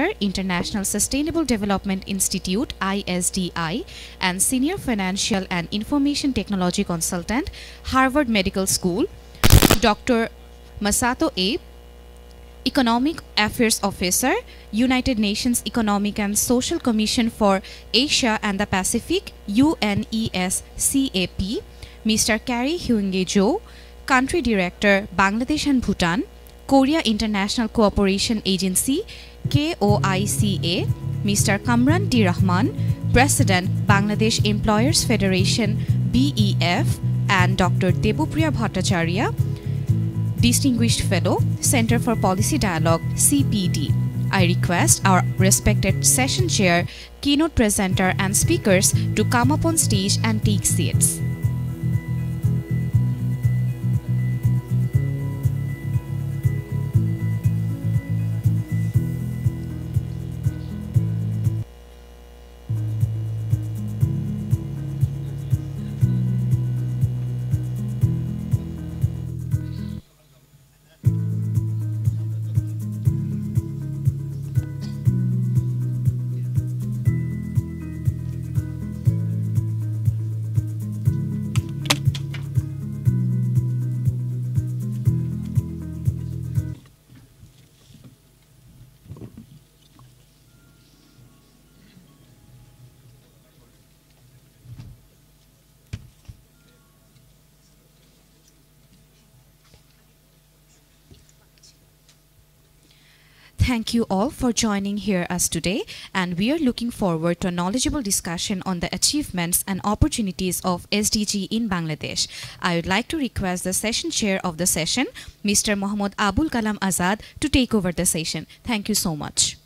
Director, International Sustainable Development Institute ISDI, and Senior Financial and Information Technology Consultant, Harvard Medical School; Dr. Masato A., Economic Affairs Officer, United Nations Economic and Social Commission for Asia and the Pacific, UNESCAP; Mr. Carrie Hyunge Jo, Country Director, Bangladesh and Bhutan, Korea International Cooperation Agency, KOICA; Mr. Kamran T. Rahman, President, Bangladesh Employers Federation, BEF; and Dr. Debopriya Bhattacharya, Distinguished Fellow, Center for Policy Dialogue, CPD. I request our respected session chair, keynote presenter, and speakers to come up on stage and take seats. Thank you all for joining here us today, and we are looking forward to a knowledgeable discussion on the achievements and opportunities of SDG in Bangladesh. I would like to request the session chair of the session, Mr. Mohammad Abul Kalam Azad, to take over the session. Thank you so much.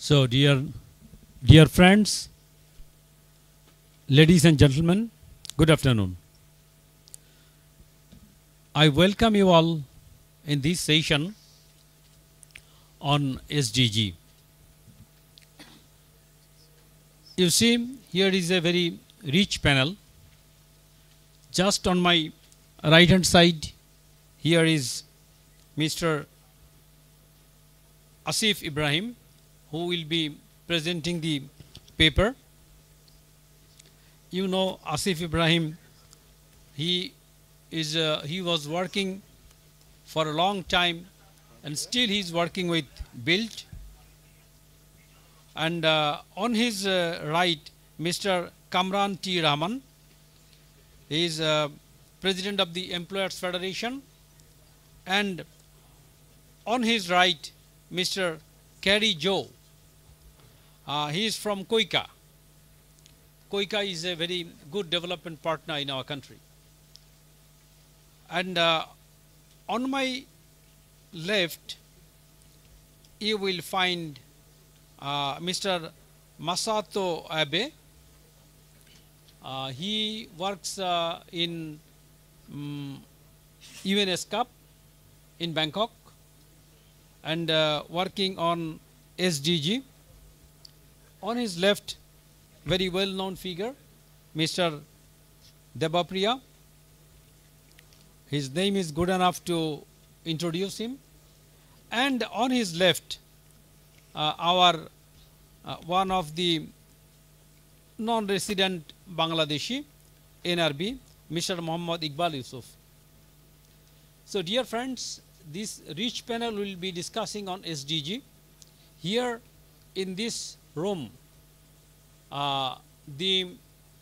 So, dear friends, ladies and gentlemen, good afternoon. I welcome you all in this session on SDG. You see, here is a very rich panel. Just on my right hand side, here is Mr. Asif Ibrahim, who will be presenting the paper. You know Asif Ibrahim, he was working for a long time, and still he is working with BUILD. And on his right, Mr. Kamran T. Rahman, he is President of the Employers Federation. And on his right, Mr. Carrie Jo. He is from KOICA. KOICA is a very good development partner in our country. And on my left, you will find Mr. Masato Abe. He works in UNS Cup in Bangkok and working on SDG. On his left, very well-known figure, Mr. Debapriya. His name is good enough to introduce him. And on his left, our one of the non-resident Bangladeshi, NRB, Mr. Muhammad Iqbal Yusuf. So dear friends, this rich panel will be discussing on SDG. Here in this room, the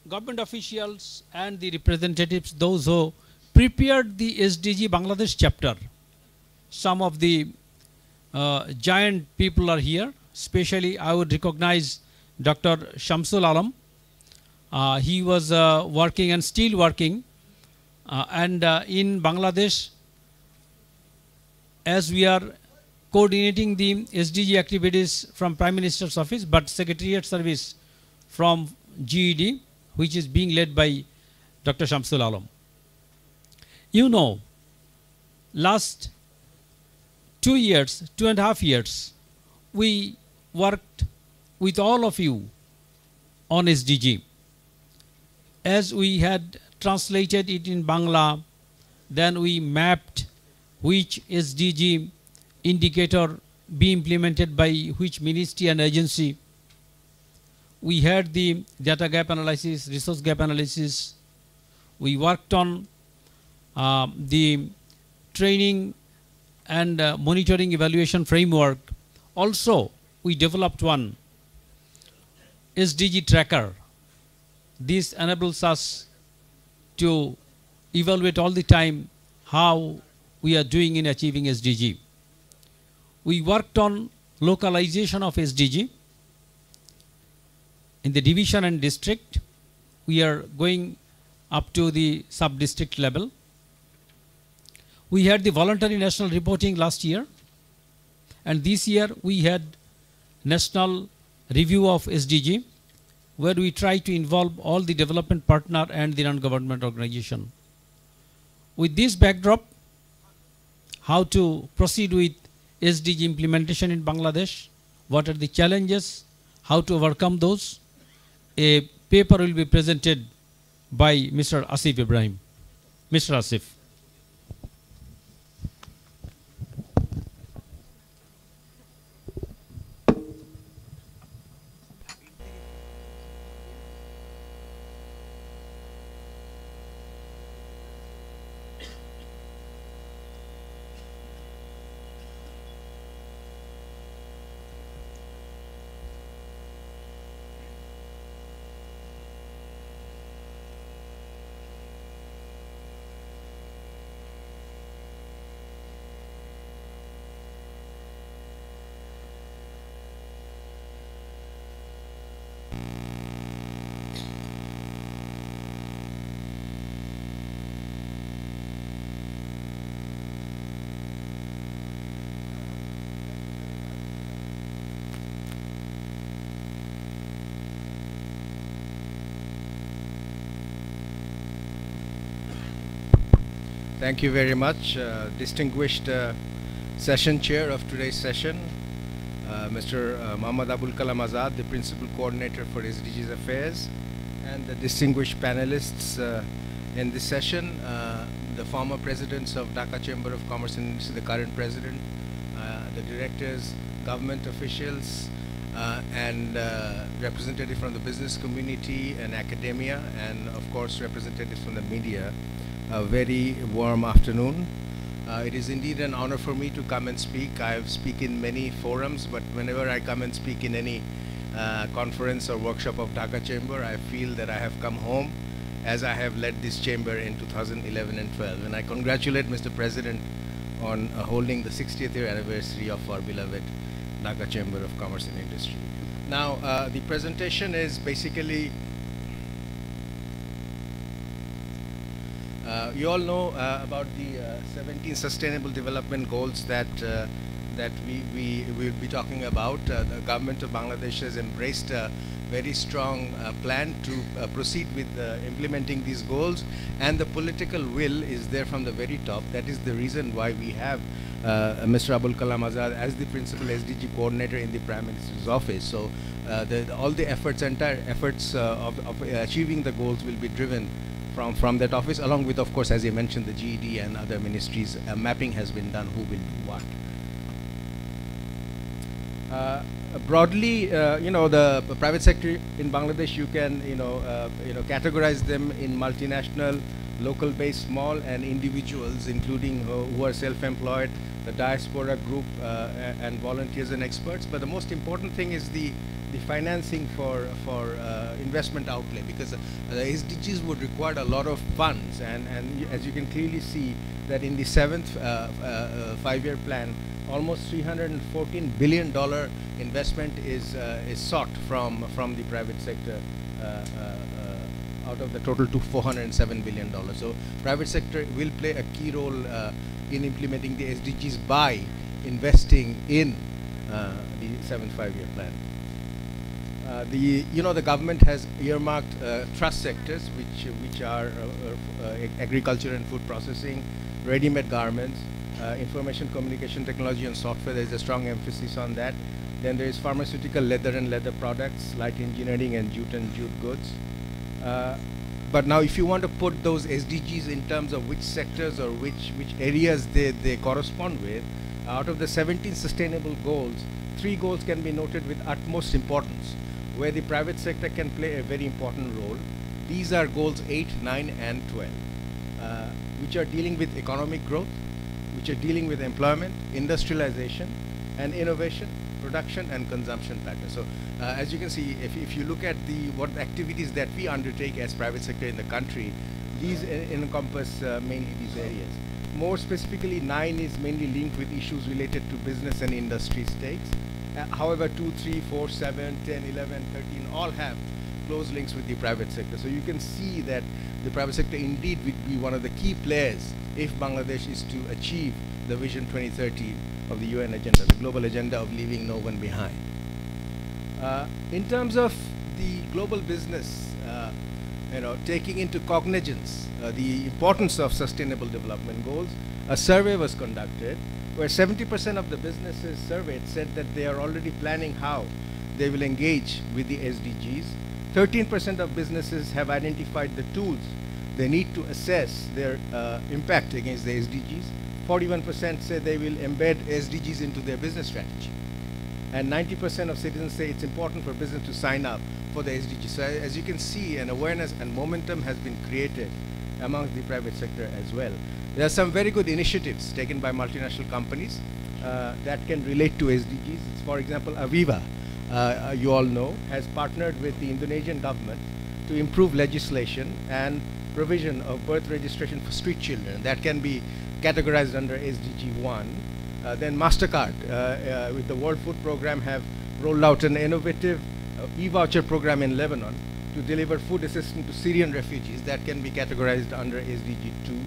government officials and the representatives, those who prepared the SDG Bangladesh chapter, some of the giant people are here. Especially I would recognize Dr. Shamsul Alam. He was working and still working and in Bangladesh, as we are coordinating the SDG activities from Prime Minister's office, but Secretariat service from GED, which is being led by Dr. Shamsul Alam. You know, last 2.5 years, we worked with all of you on SDG. As we had translated it in Bangla, then we mapped which SDG indicator be implemented by which ministry and agency. We had the data gap analysis, resource gap analysis. We worked on the training and monitoring evaluation framework. Also, we developed one SDG tracker. This enables us to evaluate all the time how we are doing in achieving SDG. We worked on localization of SDG in the division and district. We are going up to the sub-district level. We had the voluntary national reporting last year, and this year we had national review of SDG, where we try to involve all the development partner and the non-government organization. With this backdrop, how to proceed with SDG implementation in Bangladesh, what are the challenges, how to overcome those, a paper will be presented by Mr. Asif Ibrahim. Mr. Asif. Thank you very much, distinguished session chair of today's session, Mr. Muhammad Abul Kalam Azad, the principal coordinator for SDGs Affairs, and the distinguished panelists in this session, the former presidents of Dhaka Chamber of Commerce and Industry, the current president, the directors, government officials, and representatives from the business community and academia, and of course representatives from the media. A very warm afternoon. It is indeed an honor for me to come and speak. I speak in many forums, but whenever I come and speak in any conference or workshop of Dhaka Chamber, I feel that I have come home, as I have led this chamber in 2011 and 12. And I congratulate Mr. President on holding the 60th year anniversary of our beloved Dhaka Chamber of Commerce and Industry. Now, the presentation is basically you all know about the 17 Sustainable Development Goals that that we will be talking about. The government of Bangladesh has embraced a very strong plan to proceed with implementing these goals, and the political will is there from the very top. That is the reason why we have Mr. Abul Kalam Azad as the principal SDG coordinator in the Prime Minister's office. So all the entire efforts of achieving the goals will be driven from that office, along with, of course, as you mentioned, the GED and other ministries. Mapping has been done who will do what. Broadly, the private sector in Bangladesh, you can categorize them in multinational, local-based, small, and individuals, including who are self-employed, the diaspora group, and volunteers and experts. But the most important thing is the financing for investment outlay, because the SDGs would require a lot of funds, and as you can clearly see that in the 7th five-year plan, almost $314 billion investment is sought from the private sector out of the total to $407 billion. So private sector will play a key role in implementing the SDGs by investing in the 7th five-year plan. The government has earmarked trust sectors, which are agriculture and food processing, ready-made garments, information communication technology and software. There is a strong emphasis on that. Then there is pharmaceutical, leather and leather products, light engineering, and jute goods. But now, if you want to put those SDGs in terms of which sectors or which areas they correspond with, out of the 17 sustainable goals, 3 goals can be noted with utmost importance, where the private sector can play a very important role. These are goals 8, 9, and 12, which are dealing with economic growth, which are dealing with employment, industrialization, and innovation, production, and consumption patterns. So, as you can see, if you look at what activities that we undertake as private sector in the country, these encompass mainly these areas. More specifically, 9 is mainly linked with issues related to business and industry stakes. However, 2, 3, 4, 7, 10, 11, 13 all have close links with the private sector. So you can see that the private sector indeed would be one of the key players if Bangladesh is to achieve the Vision 2030 of the UN agenda, the global agenda of leaving no one behind. In terms of the global business, taking into cognizance the importance of sustainable development goals, a survey was conducted where 70% of the businesses surveyed said that they are already planning how they will engage with the SDGs. 13% of businesses have identified the tools they need to assess their impact against the SDGs. 41% say they will embed SDGs into their business strategy. And 90% of citizens say it's important for business to sign up for the SDGs. So as you can see, an awareness and momentum has been created among the private sector as well. There are some very good initiatives taken by multinational companies that can relate to SDGs. It's, for example, Aviva, you all know, has partnered with the Indonesian government to improve legislation and provision of birth registration for street children. That can be categorized under SDG 1. Then MasterCard with the World Food Program have rolled out an innovative e-voucher program in Lebanon to deliver food assistance to Syrian refugees. That can be categorized under SDG 2.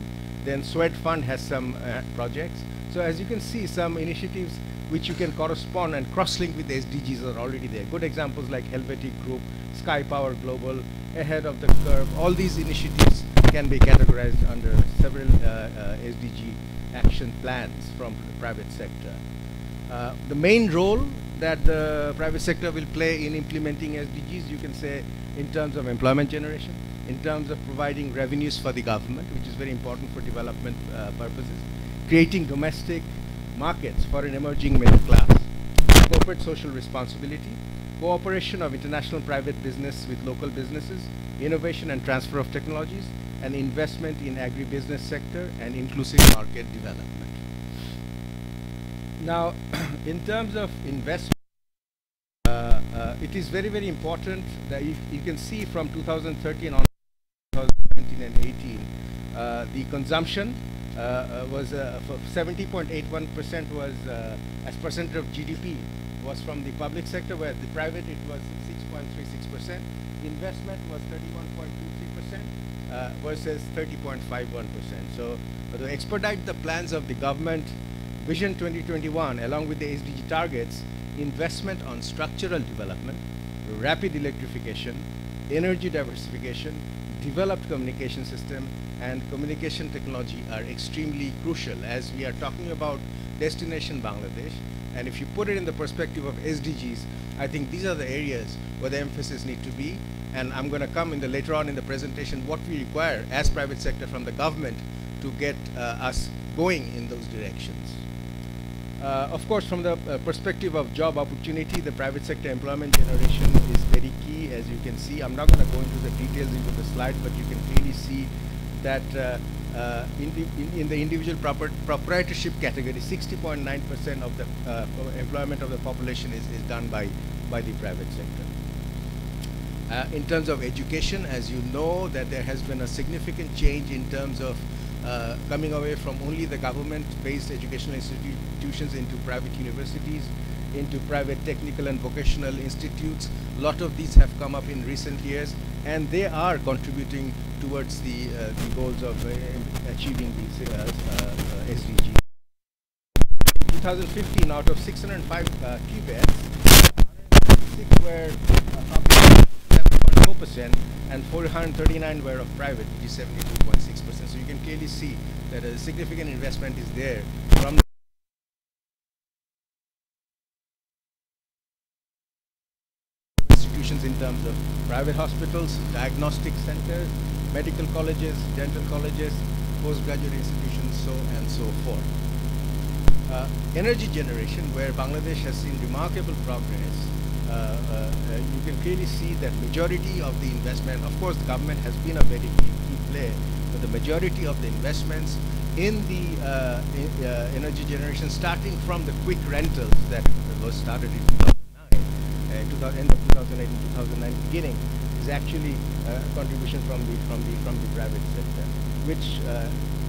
Then Swed Fund has some projects. So as you can see, some initiatives which you can correspond and cross-link with the SDGs are already there. Good examples like Helvetic Group, Sky Power Global, Ahead of the Curve. All these initiatives can be categorized under several SDG action plans from the private sector. The main role that the private sector will play in implementing SDGs, you can say, in terms of employment generation, in terms of providing revenues for the government, which is very important for development purposes, creating domestic markets for an emerging middle class, corporate social responsibility, cooperation of international private business with local businesses, innovation and transfer of technologies, and investment in agribusiness sector and inclusive market development. Now, in terms of investment, it is very, very important that you can see from 2013 on 2017 and 18, the consumption was 70.81% was as percent of GDP was from the public sector, where the private it was 6.36%. Investment was 31.23% versus 30.51%. So to expedite the plans of the government, Vision 2021, along with the SDG targets, investment on structural development, rapid electrification, energy diversification, developed communication system, and communication technology are extremely crucial as we are talking about destination Bangladesh. And if you put it in the perspective of SDGs, I think these are the areas where the emphasis need to be. And I'm going to come in the later on in the presentation what we require as private sector from the government to get us going in those directions. Of course, from the perspective of job opportunity, the private sector employment generation is very key. As you can see, I'm not going to go into the details into the slide, but you can clearly see that in the individual proprietorship category, 60.9% of the employment of the population is done by the private sector. In terms of education, as you know, that there has been a significant change in terms of coming away from only the government-based educational institutions into private universities, into private technical and vocational institutes. A lot of these have come up in recent years, and they are contributing towards the goals of achieving these SDGs. 2015, out of 605 key beds, 106 were public, 7.4%, and 439 were of private, which is 72.6%. So you can clearly see that a significant investment is there from the institutions in terms of private hospitals, diagnostic centers, medical colleges, dental colleges, postgraduate institutions, so and so forth. Energy generation, where Bangladesh has seen remarkable progress, you can clearly see that majority of the investment, of course the government has been a very key player, but the majority of the investments in the energy generation, starting from the quick rentals that was started in 2009, end of 2008 and 2009 beginning, is actually a contribution from the private sector, which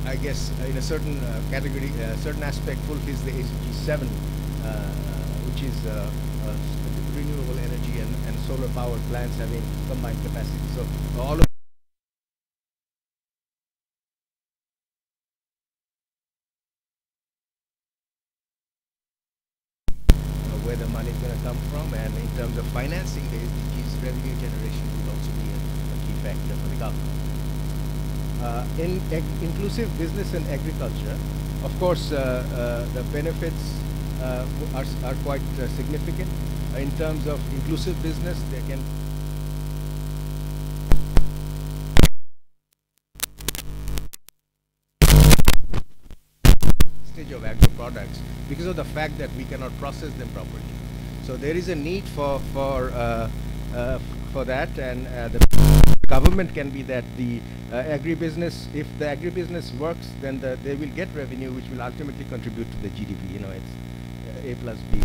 I guess in a certain category, certain aspect fulfills the SDG 7, which is renewable energy and solar power plants having combined capacity. So all of where the money is going to come from, and in terms of financing the SDGs, revenue generation will also be a key factor for the government. In inclusive business and agriculture, of course, the benefits are quite significant. In terms of inclusive business, they can stage of agro products because of the fact that we cannot process them properly. So there is a need for that, and the government can be that the agribusiness. If the agribusiness works, then they will get revenue, which will ultimately contribute to the GDP. You know, it's A plus B.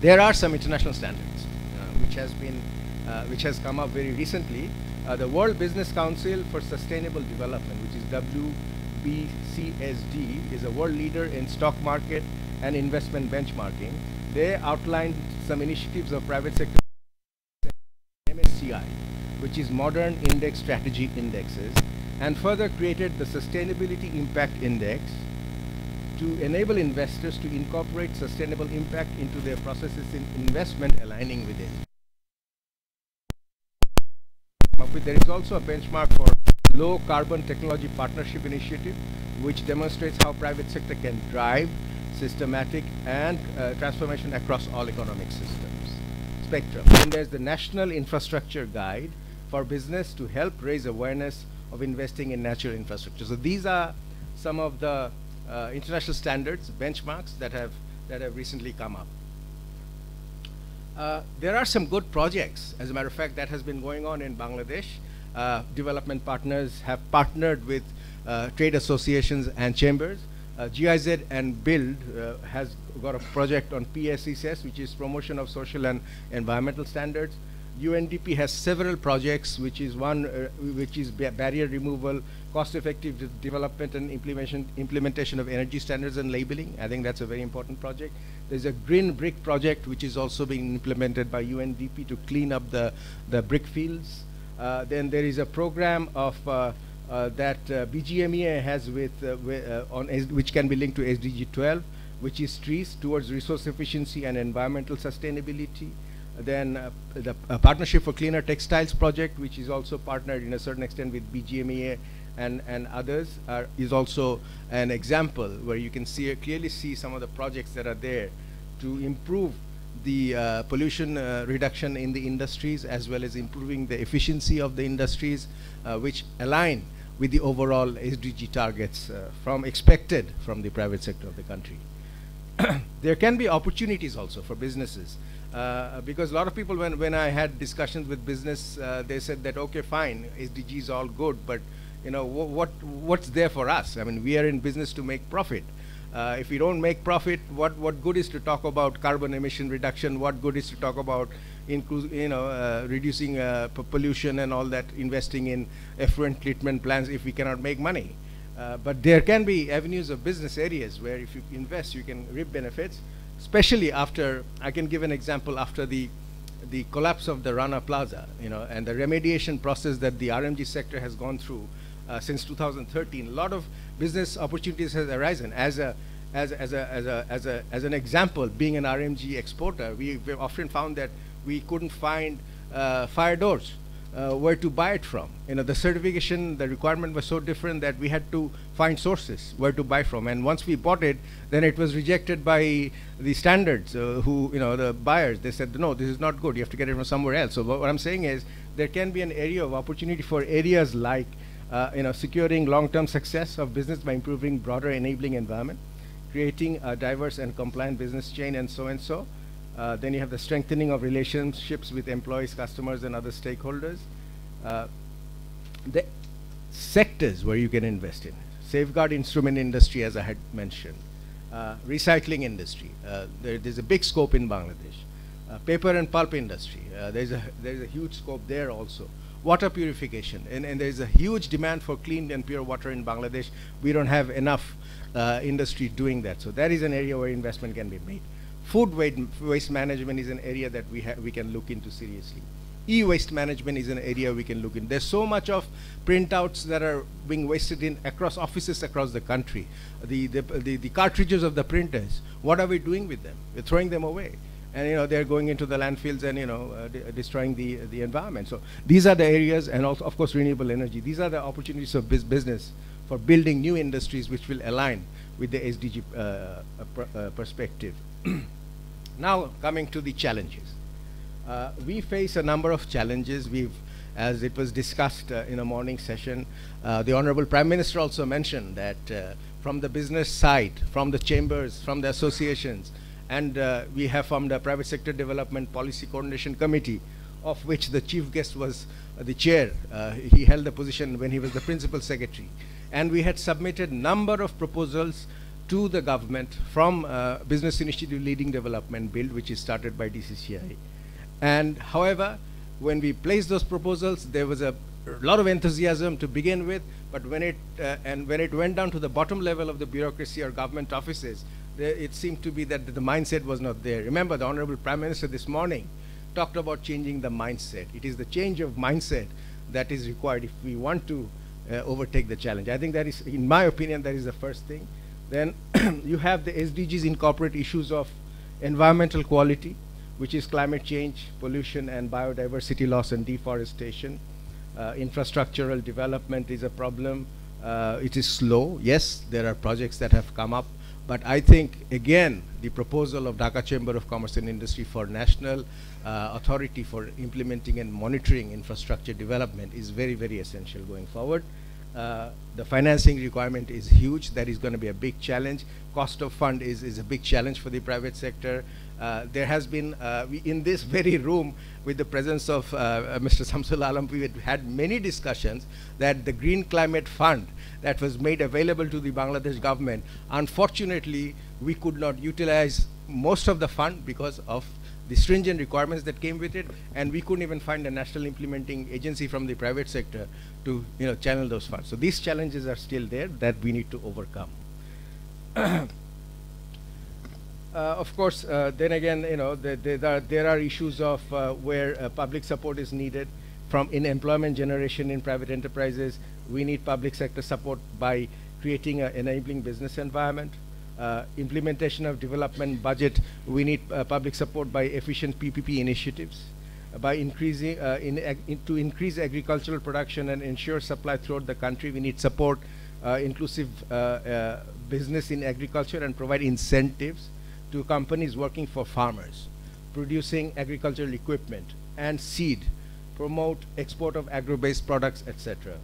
There are some international standards which has come up very recently. The World Business Council for Sustainable Development, which is WBCSD, is a world leader in stock market and investment benchmarking. They outlined some initiatives of private sector, MSCI, which is Modern Index Strategy Indexes, and further created the Sustainability Impact Index to enable investors to incorporate sustainable impact into their processes in investment, aligning with it. There is also a benchmark for Low Carbon Technology Partnership Initiative, which demonstrates how private sector can drive systematic and transformation across all economic systems spectrum. And there's the National Infrastructure Guide for business to help raise awareness of investing in natural infrastructure. So these are some of the international standards, benchmarks that have recently come up. There are some good projects, as a matter of fact, that has been going on in Bangladesh. Development partners have partnered with trade associations and chambers. GIZ and BUILD has got a project on PSES, which is promotion of social and environmental standards. UNDP has several projects, which is barrier removal, cost-effective development and implementation of energy standards and labeling. I think that's a very important project. There's a green brick project, which is also being implemented by UNDP to clean up the brick fields. Then there is a program of that BGMEA has which can be linked to SDG 12, which is trees towards resource efficiency and environmental sustainability. Then the Partnership for Cleaner Textiles project, which is also partnered in a certain extent with BGMEA and others, is also an example where you can clearly see some of the projects that are there to improve the pollution reduction in the industries, as well as improving the efficiency of the industries, which align with the overall SDG targets expected from the private sector of the country. There can be opportunities also for businesses, because a lot of people, when I had discussions with business, they said that, okay, fine, SDG is all good, but you know, what's there for us? I mean, we are in business to make profit. If we don't make profit, what good is to talk about carbon emission reduction? What good is to talk about reducing pollution and all that, investing in effluent treatment plants if we cannot make money? But there can be avenues of business areas where if you invest, you can reap benefits, especially after, I can give an example, after the collapse of the Rana Plaza, and the remediation process that the RMG sector has gone through since 2013. A lot of business opportunities has arisen. As an example, being an RMG exporter, we've often found that we couldn't find fire doors where to buy it from. The certification, the requirement was so different that we had to find sources where to buy from. And once we bought it, then it was rejected by the standards, the buyers. They said, no, this is not good. You have to get it from somewhere else. So what I'm saying is there can be an area of opportunity for areas like securing long-term success of business by improving broader enabling environment, creating a diverse and compliant business chain, and so and so. Then you have the strengthening of relationships with employees, customers, and other stakeholders. The sectors where you can invest in: safeguard instrument industry, as I had mentioned, recycling industry. There's a big scope in Bangladesh. Paper and pulp industry. There's a huge scope there also. Water purification, and there's a huge demand for clean and pure water in Bangladesh. We don't have enough industry doing that, so that is an area where investment can be made. Food waste management is an area that we can look into seriously. E-waste management is an area we can look in. There's so much of printouts that are being wasted across offices across the country. The cartridges of the printers, what are we doing with them? We're throwing them away. And they're going into the landfills and destroying the environment. So these are the areas, and also of course renewable energy. These are the opportunities of business for building new industries which will align with the SDG perspective. Now coming to the challenges, we face a number of challenges. As it was discussed in a morning session, the Honorable Prime Minister also mentioned that from the business side, from the chambers, from the associations, and we have formed a Private Sector Development Policy Coordination Committee, of which the chief guest was the chair. He held the position when he was the principal secretary. And we had submitted a number of proposals to the government from Business Initiative Leading Development Build, which is started by DCCI. And however, when we placed those proposals, there was a lot of enthusiasm to begin with, but when it went down to the bottom level of the bureaucracy or government offices, it seemed to be that the mindset was not there. Remember, the Honorable Prime Minister this morning talked about changing the mindset. It is the change of mindset that is required if we want to overtake the challenge. I think that is, in my opinion, that is the first thing. Then you have the SDGs incorporate issues of environmental quality, which is climate change, pollution, and biodiversity loss and deforestation. Infrastructural development is a problem. It is slow. Yes, there are projects that have come up, but I think, again, the proposal of Dhaka Chamber of Commerce and Industry for national authority for implementing and monitoring infrastructure development is very, very essential going forward. The financing requirement is huge. That is going to be a big challenge. Cost of fund is a big challenge for the private sector. There has been, in this very room, with the presence of Mr. Samsul Alam, we had many discussions that the Green Climate Fund that was made available to the Bangladesh government, unfortunately, we could not utilize most of the fund because of the stringent requirements that came with it, and we couldn't even find a national implementing agency from the private sector to channel those funds. So these challenges are still there that we need to overcome. Of course, then again, there are issues of where public support is needed in employment generation in private enterprises. We need public sector support by creating an enabling business environment. Implementation of development budget, we need public support by efficient PPP initiatives. By increasing, to increase agricultural production and ensure supply throughout the country, we need support inclusive business in agriculture and provide incentives to companies working for farmers, producing agricultural equipment and seed, promote export of agro-based products, etc.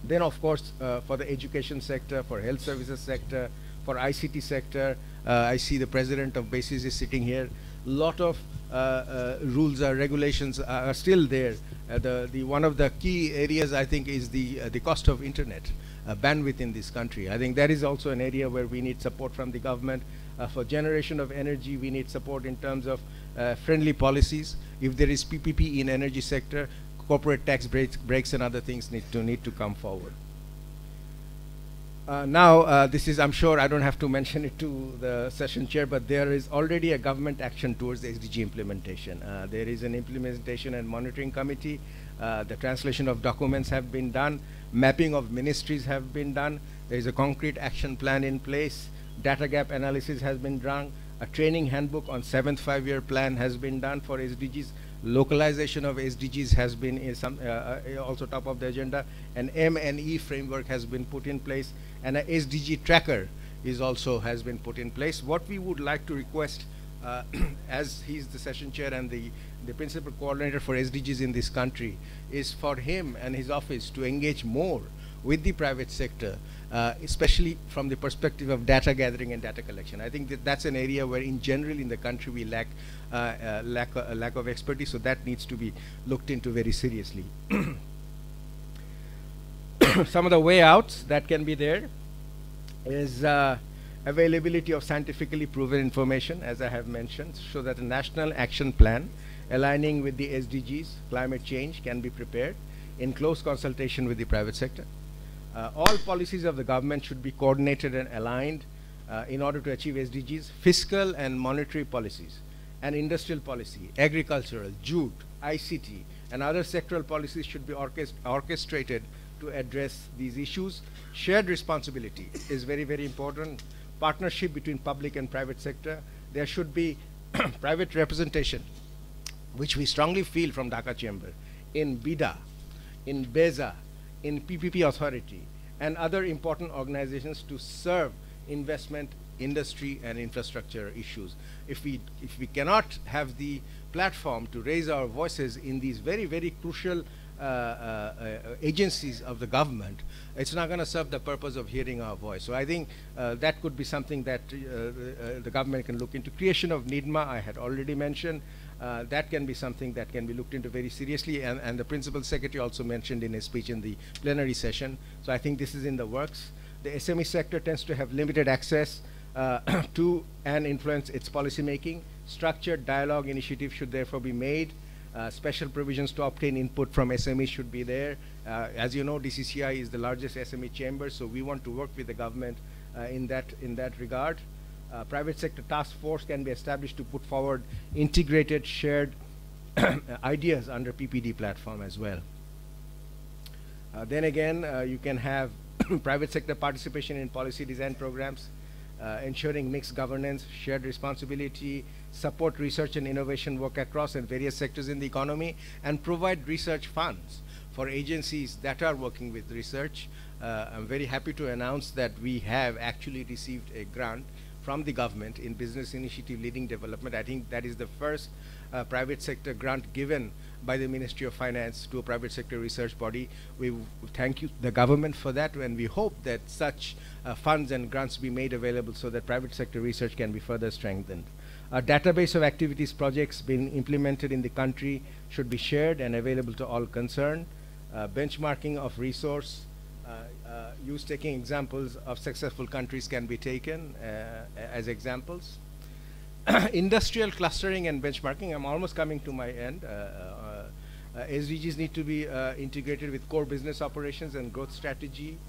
Then, of course, for the education sector, for health services sector, for ICT sector, I see the president of BASIS is sitting here. Lot of rules or regulations are still there. One of the key areas, I think, is the cost of internet bandwidth in this country. I think that is also an area where we need support from the government. For generation of energy, we need support in terms of friendly policies. If there is PPP in energy sector, corporate tax breaks and other things need to come forward. Now, this is, I'm sure I don't have to mention it to the session chair, but there is already a government action towards the SDG implementation. There is an implementation and monitoring committee. The translation of documents have been done. Mapping of ministries have been done. There is a concrete action plan in place. Data gap analysis has been done. A training handbook on 7th five-year plan has been done for SDGs. Localization of SDGs has been also top of the agenda. An M&E framework has been put in place, and a SDG tracker is also has been put in place. What we would like to request, as he's the session chair and the principal coordinator for SDGs in this country, is for him and his office to engage more with the private sector, especially from the perspective of data gathering and data collection. I think that's an area where in general in the country we lack lack of expertise, so that needs to be looked into very seriously. Some of the way outs that can be there is availability of scientifically proven information, as I have mentioned, so that a national action plan aligning with the SDGs, climate change, can be prepared in close consultation with the private sector. All policies of the government should be coordinated and aligned in order to achieve SDGs. Fiscal and monetary policies and industrial policy, agricultural, jute, ICT, and other sectoral policies should be orchestrated to address these issues. Shared responsibility is very, very important. Partnership between public and private sector. There should be private representation, which we strongly feel from Dhaka Chamber, in BIDA, in BEZA, in PPP Authority, and other important organizations to serve investment, industry, and infrastructure issues. If we cannot have the platform to raise our voices in these very, very crucial agencies of the government, it's not going to serve the purpose of hearing our voice. So I think that could be something that the government can look into. Creation of NIDMA, I had already mentioned. That can be something that can be looked into very seriously, and the Principal Secretary also mentioned in his speech in the plenary session. So I think this is in the works. The SME sector tends to have limited access to and influence its policy making. Structured dialogue initiatives should therefore be made. Special provisions to obtain input from SMEs should be there. As you know, DCCI is the largest SME chamber, so we want to work with the government in that regard. Private sector task force can be established to put forward integrated, shared ideas under PPD platform as well. Then again, you can have private sector participation in policy design programs, ensuring mixed governance, shared responsibility, support research and innovation work across and various sectors in the economy, and provide research funds for agencies that are working with research. I'm very happy to announce that we have actually received a grant from the government in Business Initiative Leading Development. I think that is the first private sector grant given by the Ministry of Finance to a private sector research body. We thank you, the government, for that, and we hope that such funds and grants be made available so that private sector research can be further strengthened. A database of activities projects being implemented in the country should be shared and available to all concerned. Benchmarking of resource use, taking examples of successful countries can be taken as examples. Industrial clustering and benchmarking, I'm almost coming to my end. SDGs need to be integrated with core business operations and growth strategy.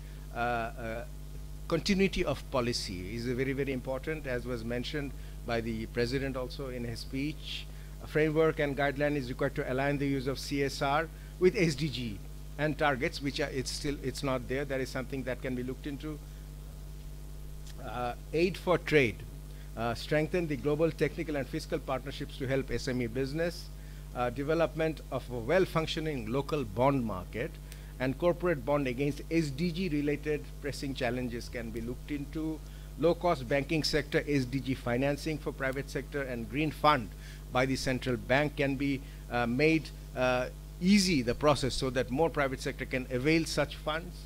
Continuity of policy is very, very important, as was mentioned by the President also in his speech. A framework and guideline is required to align the use of CSR with SDG and targets, which are, it's not there. That is something that can be looked into. Aid for trade. Strengthen the global technical and fiscal partnerships to help SME business. Development of a well-functioning local bond market, and corporate bond against SDG-related pressing challenges can be looked into. Low-cost banking sector, SDG financing for private sector, and green fund by the central bank can be made easy, the process, so that more private sector can avail such funds.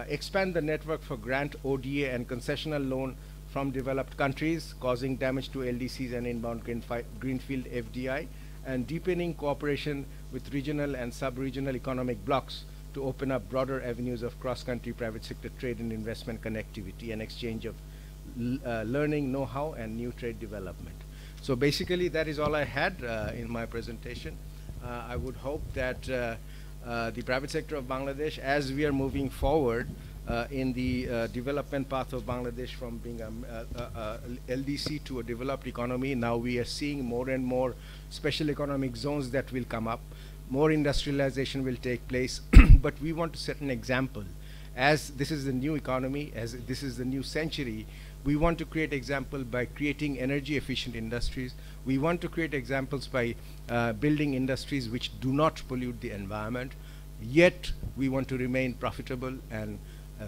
Expand the network for grant, ODA, and concessional loan from developed countries, causing damage to LDCs and inbound greenfield FDI, and deepening cooperation with regional and sub-regional economic blocks to open up broader avenues of cross-country private sector trade and investment connectivity and exchange of learning, know-how, and new trade development. So basically, that is all I had in my presentation. I would hope that the private sector of Bangladesh, as we are moving forward in the development path of Bangladesh from being a LDC to a developed economy, now we are seeing more and more special economic zones that will come up. More industrialization will take place, but we want to set an example. As this is the new economy, as this is the new century, we want to create example by creating energy efficient industries. We want to create examples by building industries which do not pollute the environment. Yet we want to remain profitable and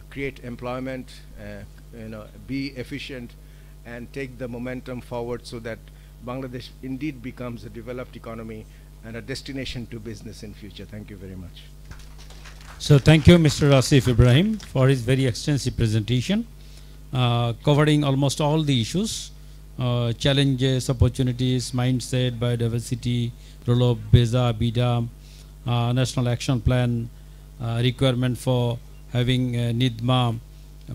create employment, be efficient, and take the momentum forward so that Bangladesh indeed becomes a developed economy and a destination to business in future. Thank you very much. So thank you, Mr. Asif Ibrahim, for his very extensive presentation, covering almost all the issues, challenges, opportunities, mindset, biodiversity, role of BESA, BIDA, National Action Plan, requirement for having NIDMA,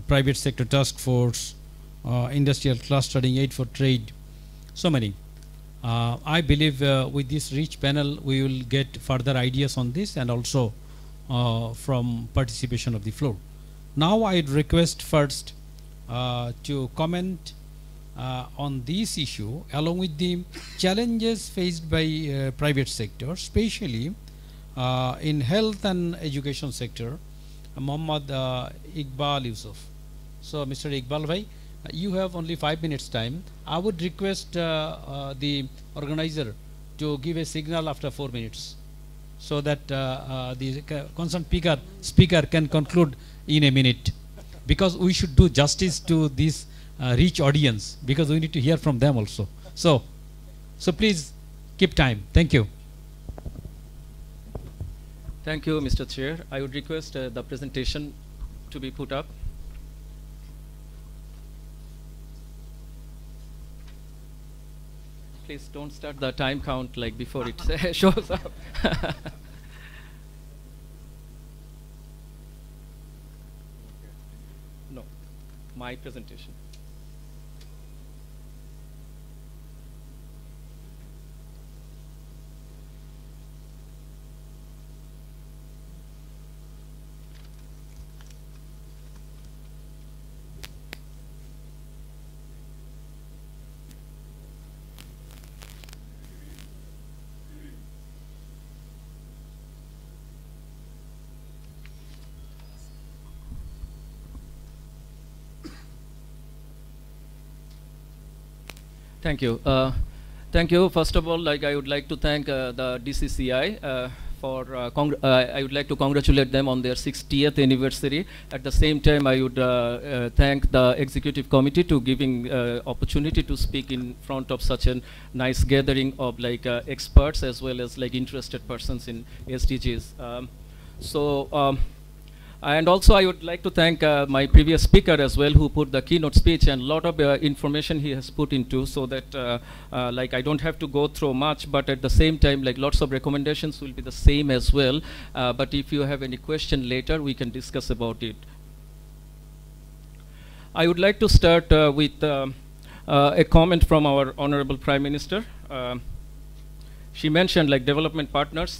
private sector task force, industrial clustering, aid for trade, so many. I believe with this rich panel, we will get further ideas on this and also from participation of the floor. Now I'd request first to comment on this issue along with the challenges faced by private sector, especially in health and education sector, Muhammad Iqbal Yusuf. So Mr. Iqbal Bhai, you have only 5 minutes time. I would request the organizer to give a signal after 4 minutes so that the concerned speaker can conclude in a minute, because we should do justice to this rich audience, because we need to hear from them also. So please keep time. Thank you. Thank you, Mr. Chair. I would request the presentation to be put up. Please don't start the time count like before it shows up. No, my presentation. Thank you. Thank you. First of all, I would like to thank the DCCI for. I would like to congratulate them on their 60th anniversary. At the same time, I would thank the executive committee to giving opportunity to speak in front of such a nice gathering of experts as well as interested persons in SDGs. And also I would like to thank my previous speaker as well, who put the keynote speech, and a lot of information he has put into, so that I don't have to go through much, but at the same time lots of recommendations will be the same as well. But if you have any question later, we can discuss about it. I would like to start with a comment from our Honorable Prime Minister. she mentioned like development partners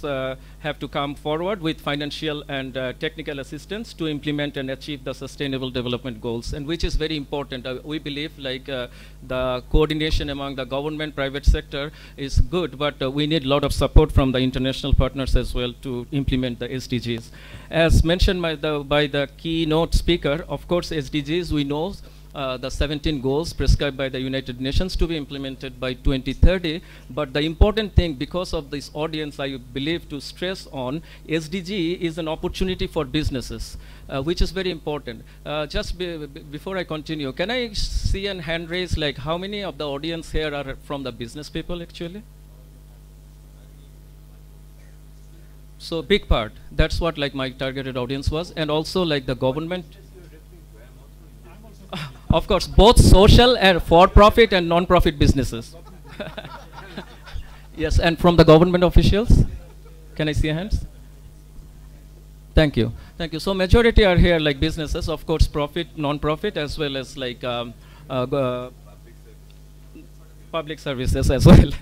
have to come forward with financial and technical assistance to implement and achieve the sustainable development goals, and which is very important. We believe like the coordination among the government, private sector is good, but we need a lot of support from the international partners as well to implement the SDGs. As mentioned by the keynote speaker, of course SDGs we know the 17 goals prescribed by the United Nations to be implemented by 2030. But the important thing, because of this audience, I believe to stress on, SDG is an opportunity for businesses, which is very important. Just before I continue, can I see a hand raise, like how many of the audience here are from the business people actually? So big part, that's what like my targeted audience was, and also like the government. Of course, both social and for-profit and non-profit businesses. Yes, and from the government officials? Can I see hands? Thank you. Thank you. So majority are here like businesses, of course, profit, non-profit, as well as like public services as well.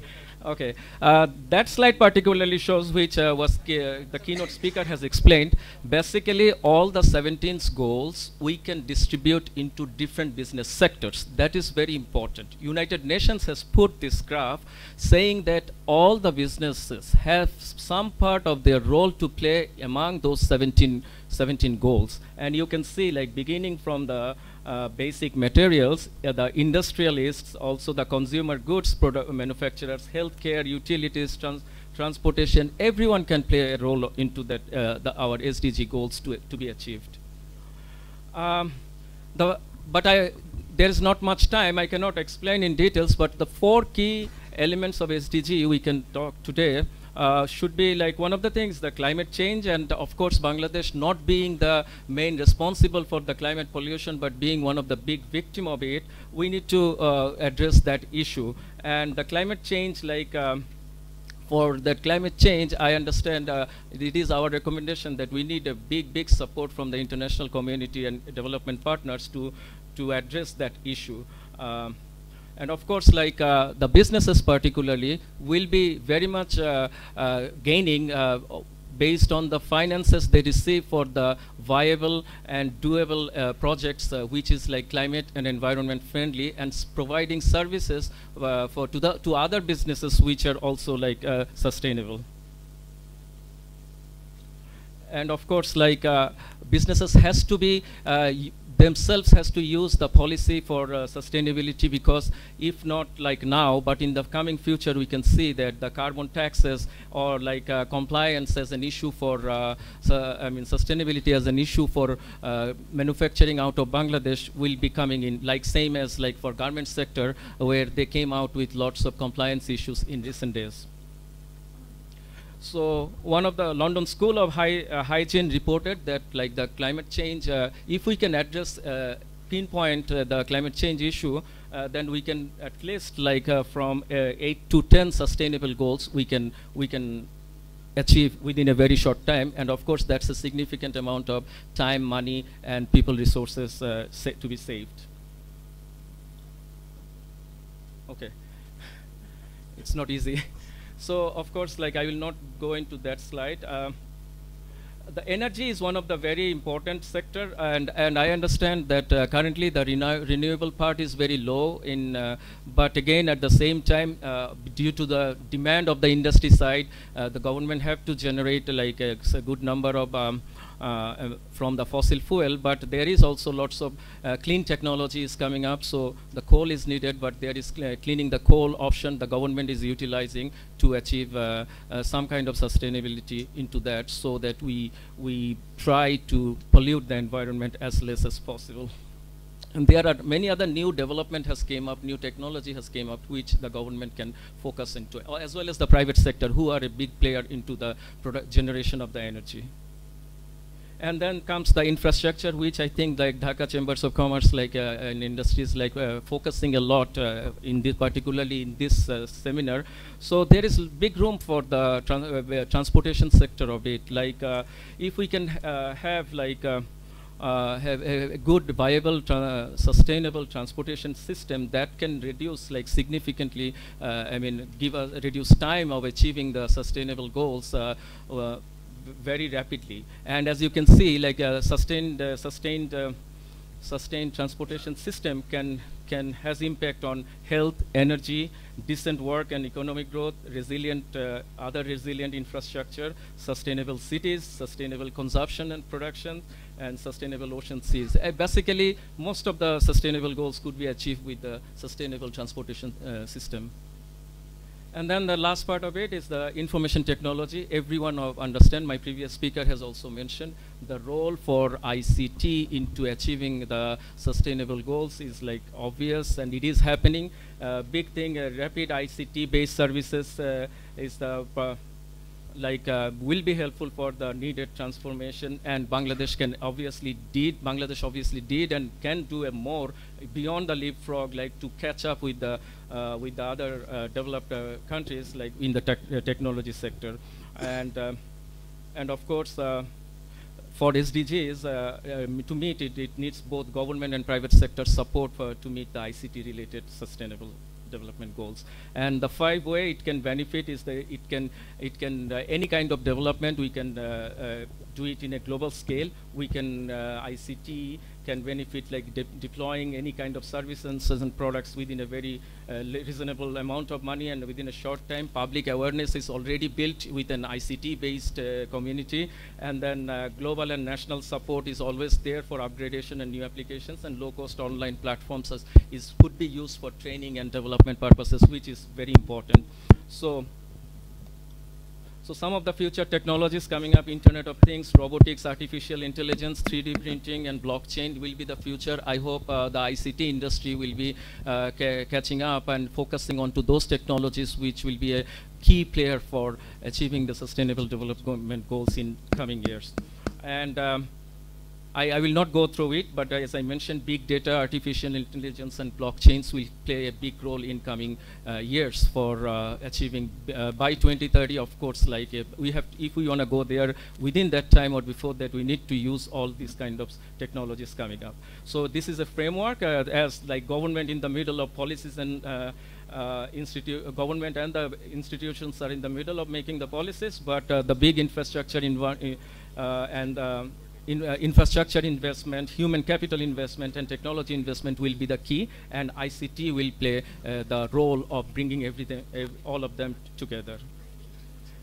Okay, that slide particularly shows which was the keynote speaker has explained. Basically, all the 17 goals we can distribute into different business sectors. That is very important. United Nations has put this graph saying that all the businesses have some part of their role to play among those 17 goals. And you can see like beginning from the basic materials, the industrialists, also the consumer goods manufacturers, healthcare, utilities, transportation, everyone can play a role into that our SDG goals to be achieved. There is not much time, I cannot explain in details, but the 4 key elements of SDG we can talk today. Should be like one of the things, the climate change, and of course Bangladesh not being the main responsible for the climate pollution, but being one of the big victim of it, we need to address that issue. And the climate change, like for that climate change, I understand it is our recommendation that we need a big support from the international community and development partners to address that issue. And of course, like the businesses particularly will be very much gaining based on the finances they receive for the viable and doable projects, which is like climate and environment friendly, and providing services to other businesses which are also like sustainable. And of course, like businesses has to be themselves has to use the policy for sustainability, because if not like now, but in the coming future, we can see that the carbon taxes or like compliance as an issue for, sustainability as an issue for manufacturing out of Bangladesh will be coming in, like same as like for garment sector, where they came out with lots of compliance issues in recent days. So one of the London School of Hygiene reported that like the climate change, if we can address, pinpoint the climate change issue, then we can at least like from 8 to 10 sustainable goals we can achieve within a very short time. And of course that's a significant amount of time, money, and people resources to be saved. Okay, it's not easy. So of course, like I will not go into that slide. The energy is one of the very important sector, and I understand that currently the renewable part is very low in, but again at the same time, due to the demand of the industry side, the government have to generate like a good number of from the fossil fuel, but there is also lots of clean technologies coming up. So the coal is needed, but there is cleaning the coal option the government is utilizing to achieve some kind of sustainability into that, so that we try to pollute the environment as less as possible. And there are many other new development has came up, new technology has came up, which the government can focus into, as well as the private sector, who are a big player into the generation of the energy. And then comes the infrastructure, which I think like Dhaka Chambers of Commerce, like and industries, like focusing a lot in this, particularly in this seminar. So there is big room for the transportation sector of it. Like if we can have like have a good, viable, sustainable transportation system that can reduce like significantly, give us reduce time of achieving the sustainable goals very rapidly. And as you can see, like sustained transportation system has impact on health, energy, decent work and economic growth, resilient other resilient infrastructure, sustainable cities, sustainable consumption and production, and sustainable ocean seas. Basically, most of the sustainable goals could be achieved with the sustainable transportation system. And then the last part of it is the information technology. Everyone understand, my previous speaker has also mentioned, the role for ICT into achieving the sustainable goals is like obvious, and it is happening. Big thing, rapid ICT-based services is the will be helpful for the needed transformation, and Bangladesh obviously did and can do a more beyond the leapfrog, like to catch up with the other developed countries, like in the technology sector, and of course for SDGs to meet it, it needs both government and private sector support to meet the ICT related sustainable development goals. And the 5 way it can benefit is that it can any kind of development we can do it in a global scale. We can ICT can benefit like deploying any kind of services and products within a very reasonable amount of money and within a short time. Public awareness is already built with an ICT based community, and then global and national support is always there for upgradation and new applications, and low cost online platforms could be used for training and development purposes, which is very important. So some of the future technologies coming up, Internet of Things, robotics, artificial intelligence, 3D printing, and blockchain will be the future. I hope the ICT industry will be catching up and focusing on to those technologies which will be a key player for achieving the sustainable development goals in coming years. And I will not go through it, but as I mentioned, big data, artificial intelligence, and blockchains will play a big role in coming years for achieving by 2030. Of course, like if we want to go there within that time or before that, we need to use all these kind of technologies coming up. So this is a framework as like government in the middle of policies and government and the institutions are in the middle of making the policies, but the big infrastructure infrastructure investment, human capital investment, and technology investment will be the key, and ICT will play the role of bringing everything, all of them together.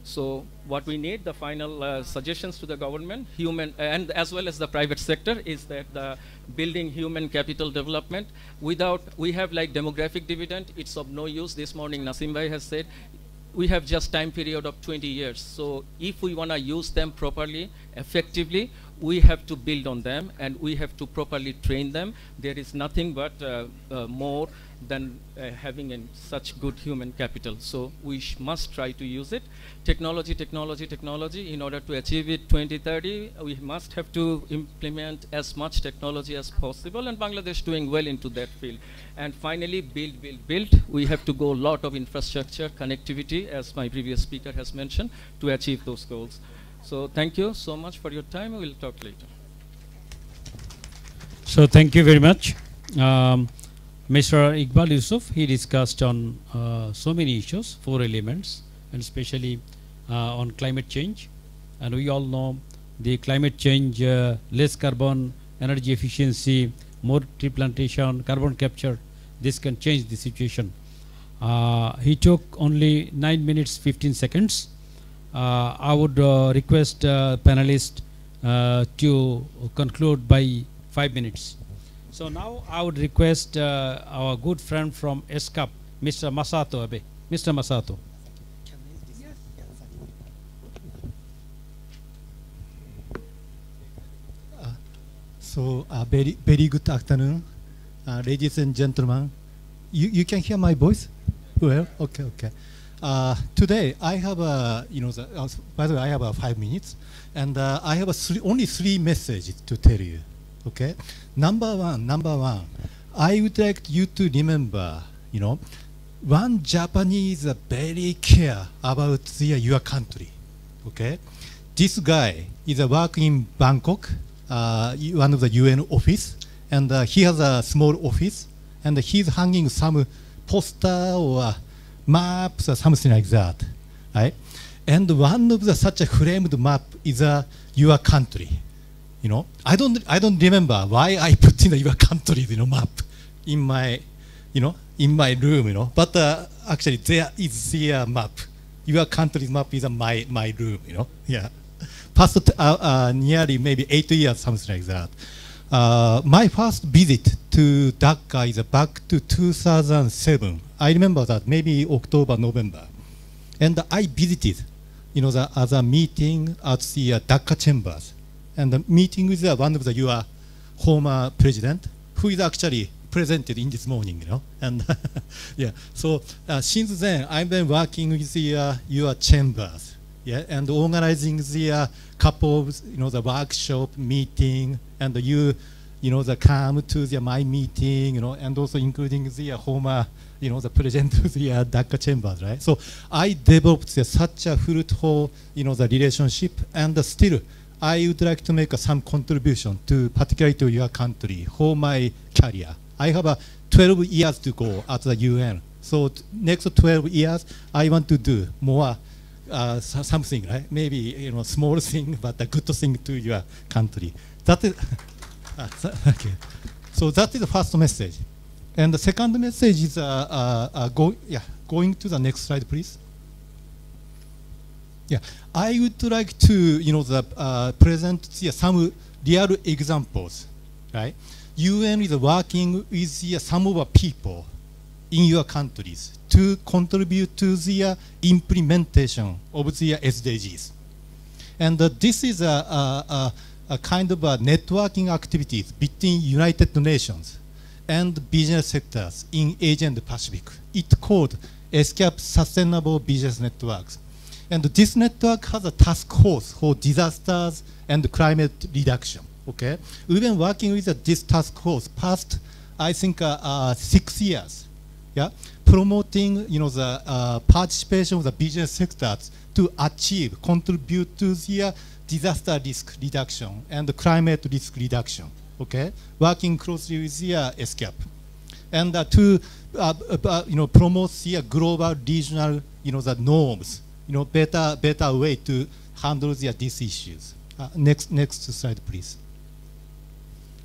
So what we need, the final suggestions to the government, human and as well as the private sector, is that the building human capital development. Without, we have like demographic dividend, it's of no use. This morning Nasim Bhai has said, we have just time period of 20 years. So if we want to use them properly, effectively, we have to build on them and we have to properly train them. There is nothing but more than having such good human capital. So we must try to use it. Technology, technology, technology. In order to achieve it 2030, we must have to implement as much technology as possible, and Bangladesh doing well into that field. And finally, build, build, build. We have to go a lot of infrastructure, connectivity, as my previous speaker has mentioned, to achieve those goals. So thank you so much for your time. We'll talk later. So thank you very much. Mr. Iqbal Yusuf, he discussed on so many issues, 4 elements, and especially on climate change. And we all know the climate change, less carbon, energy efficiency, more tree plantation, carbon capture, this can change the situation. He took only 9 minutes 15 seconds. I would request panelists to conclude by 5 minutes. So now I would request our good friend from ESCAP, Mr. Masato Abe. Mr. Masato. Very good afternoon, ladies and gentlemen. You can hear my voice? Well, okay. Today I have by the way, I have 5 minutes, and I have only 3 messages to tell you. Okay, number one, I would like you to remember, one Japanese very care about your country. Okay, this guy is working in Bangkok, one of the UN office, and he has a small office, and he's hanging some poster or maps or something like that, right? And one of the such a framed map is your country. You know, I don't remember why I put in your country, map in my, in my room, But actually, there is the map. Your country's map is my room, Yeah. Past nearly maybe 8 years, something like that. My first visit to Dhaka is back to 2007. I remember that, maybe October, November. And I visited, the other meeting at the Dhaka chambers. And the meeting with one of the your former president, who is actually presented in this morning, And yeah, so since then, I've been working with the, your chambers, yeah, and organizing the couple of, the workshop meeting, and you, the come to the my meeting, and also including the former, the president of the Dhaka chambers, right? So I developed such a fruitful, the relationship, and still, I would like to make some contribution to, particularly to your country, for my career. I have 12 years to go at the UN. So next 12 years, I want to do more something, right? Maybe small thing, but a good thing to your country. That is okay. So that is the first message, and the second message is going to the next slide, please. Yeah, I would like to present some real examples, right? UN is working with some of the people in your countries to contribute to the implementation of the SDGs. And this is a kind of a networking activities between United Nations and business sectors in Asia and the Pacific. It's called ESCAP Sustainable Business Networks. And this network has a task force for disasters and climate reduction. Okay, we've been working with this task force past, I think, 6 years. Yeah, promoting the participation of the business sectors to achieve, contribute to the disaster risk reduction and climate risk reduction. Okay, working closely with the ESCAP, and to promote the global, regional, the norms. Better way to handle these issues. Next slide, please.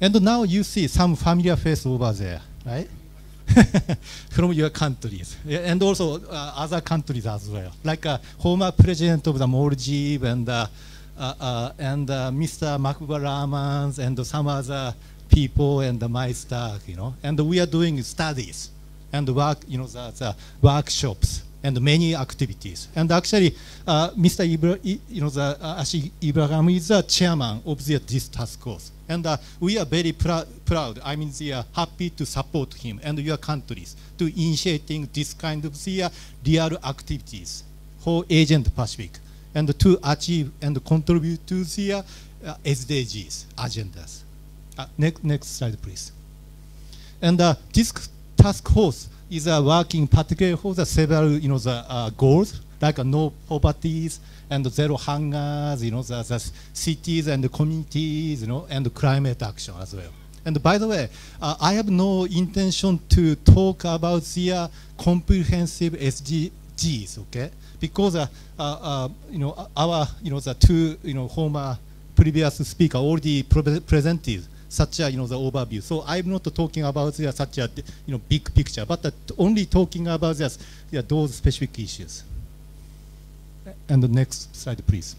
And now you see some familiar face over there, right? From your countries, and also other countries as well, like former president of the Maldives and Mr. Mahbub Rahman and some other people and my staff, And we are doing studies and work, the workshops and many activities. And actually, Mr. Ashik Ibrahim is the chairman of this task force. And we are very proud. I mean, they are happy to support him and your countries to initiating this kind of real activities for Asia and Pacific, and to achieve and contribute to the SDGs agendas. Next slide, please. And this task force is working particularly for the several, goals, like no poverty and zero hungers, the cities and the communities, and climate action as well. And by the way, I have no intention to talk about the comprehensive SDGs, okay? Because our, the two, former previous speaker already presented such a, the overview. So I'm not talking about such a, big picture, but only talking about just those specific issues. And the next slide, please.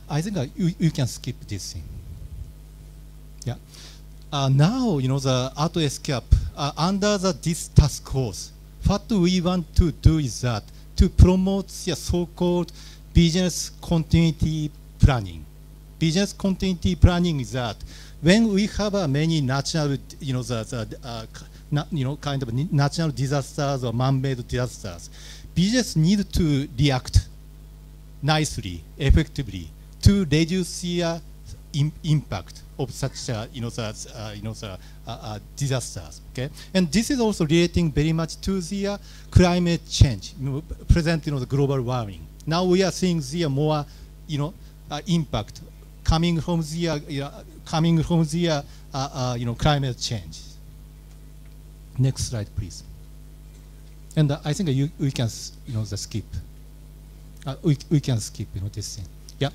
I think you can skip this thing. Yeah. Now, the Auto Escape under this task force, what we want to do is that to promote the so-called business continuity planning. Business continuity planning is that when we have many natural, kind of natural disasters or man-made disasters, business need to react nicely, effectively, to reduce the impact of such disasters. Okay, and this is also relating very much to the climate change, present the global warming. Now we are seeing the more impact coming from the climate change. Next slide, please. And I think we can skip. We can skip this thing. Yeah.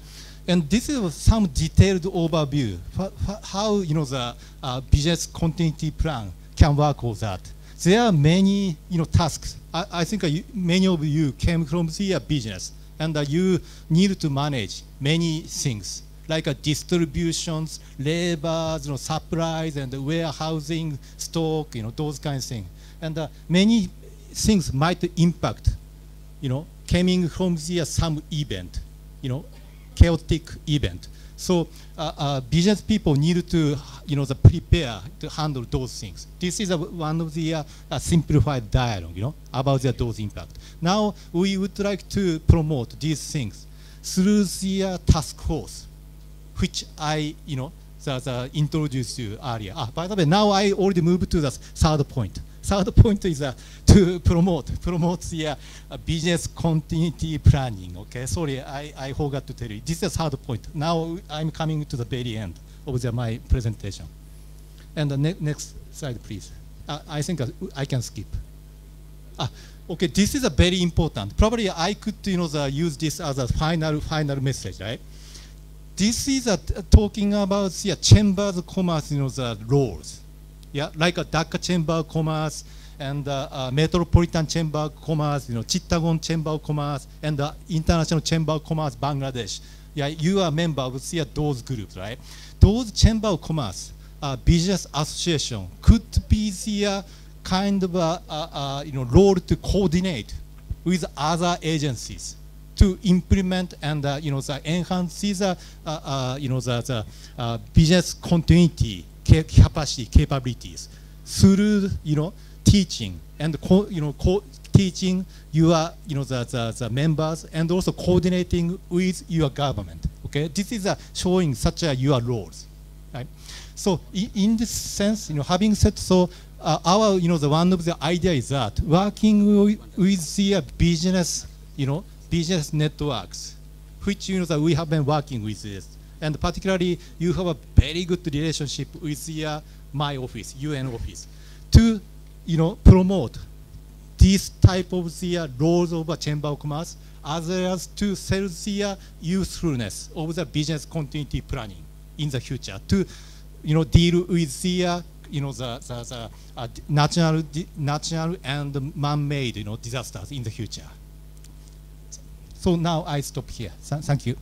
And this is some detailed overview for how the business continuity plan can work on that. There are many tasks. I think many of you came from the business, and you need to manage many things like distributions, labor, supplies, and warehousing, stock, those kinds of things. And many things might impact, coming from the some event, chaotic event. So business people need to, prepare to handle those things. This is one of the simplified dialogue, about those impact. Now we would like to promote these things through the task force, which I, introduced you earlier. By the way, now I already moved to the third point. Third point is to promote the business continuity planning. Okay, sorry, I forgot to tell you. This is the third point. Now I'm coming to the very end of my presentation. And the next slide, please. I think I can skip. Okay, this is a very important. Probably I could use this as a final message, right? This is talking about the chambers of commerce, the roles. Yeah, like a Dhaka Chamber of Commerce and Metropolitan Chamber of Commerce, Chittagong Chamber of Commerce, and the International Chamber of Commerce Bangladesh. Yeah, you are a member of those groups, right? Those Chamber of Commerce, business association could be the kind of role to coordinate with other agencies to implement and enhance the business continuity capabilities through teaching and teaching your the members and also coordinating with your government. Okay, this is showing such your roles, right? So in this sense, having said so, our one of the idea is that working with the business business networks, which we have been working with this. And particularly, you have a very good relationship with my office, UN office, to promote this type of the roles of a Chamber of Commerce, as well as to sell the usefulness of the business continuity planning in the future to deal with the natural and man-made disasters in the future. So now I stop here. Thank you.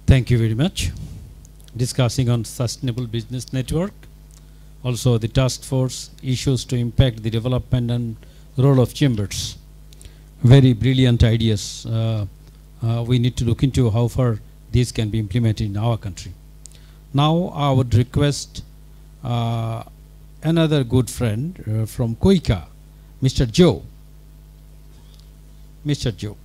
Thank you very much. Discussing on sustainable business network, also the task force issues to impact the development and role of chambers. Very brilliant ideas. We need to look into how far these can be implemented in our country. Now I would request another good friend from Koika, Mr. Joe. Mr. Joe.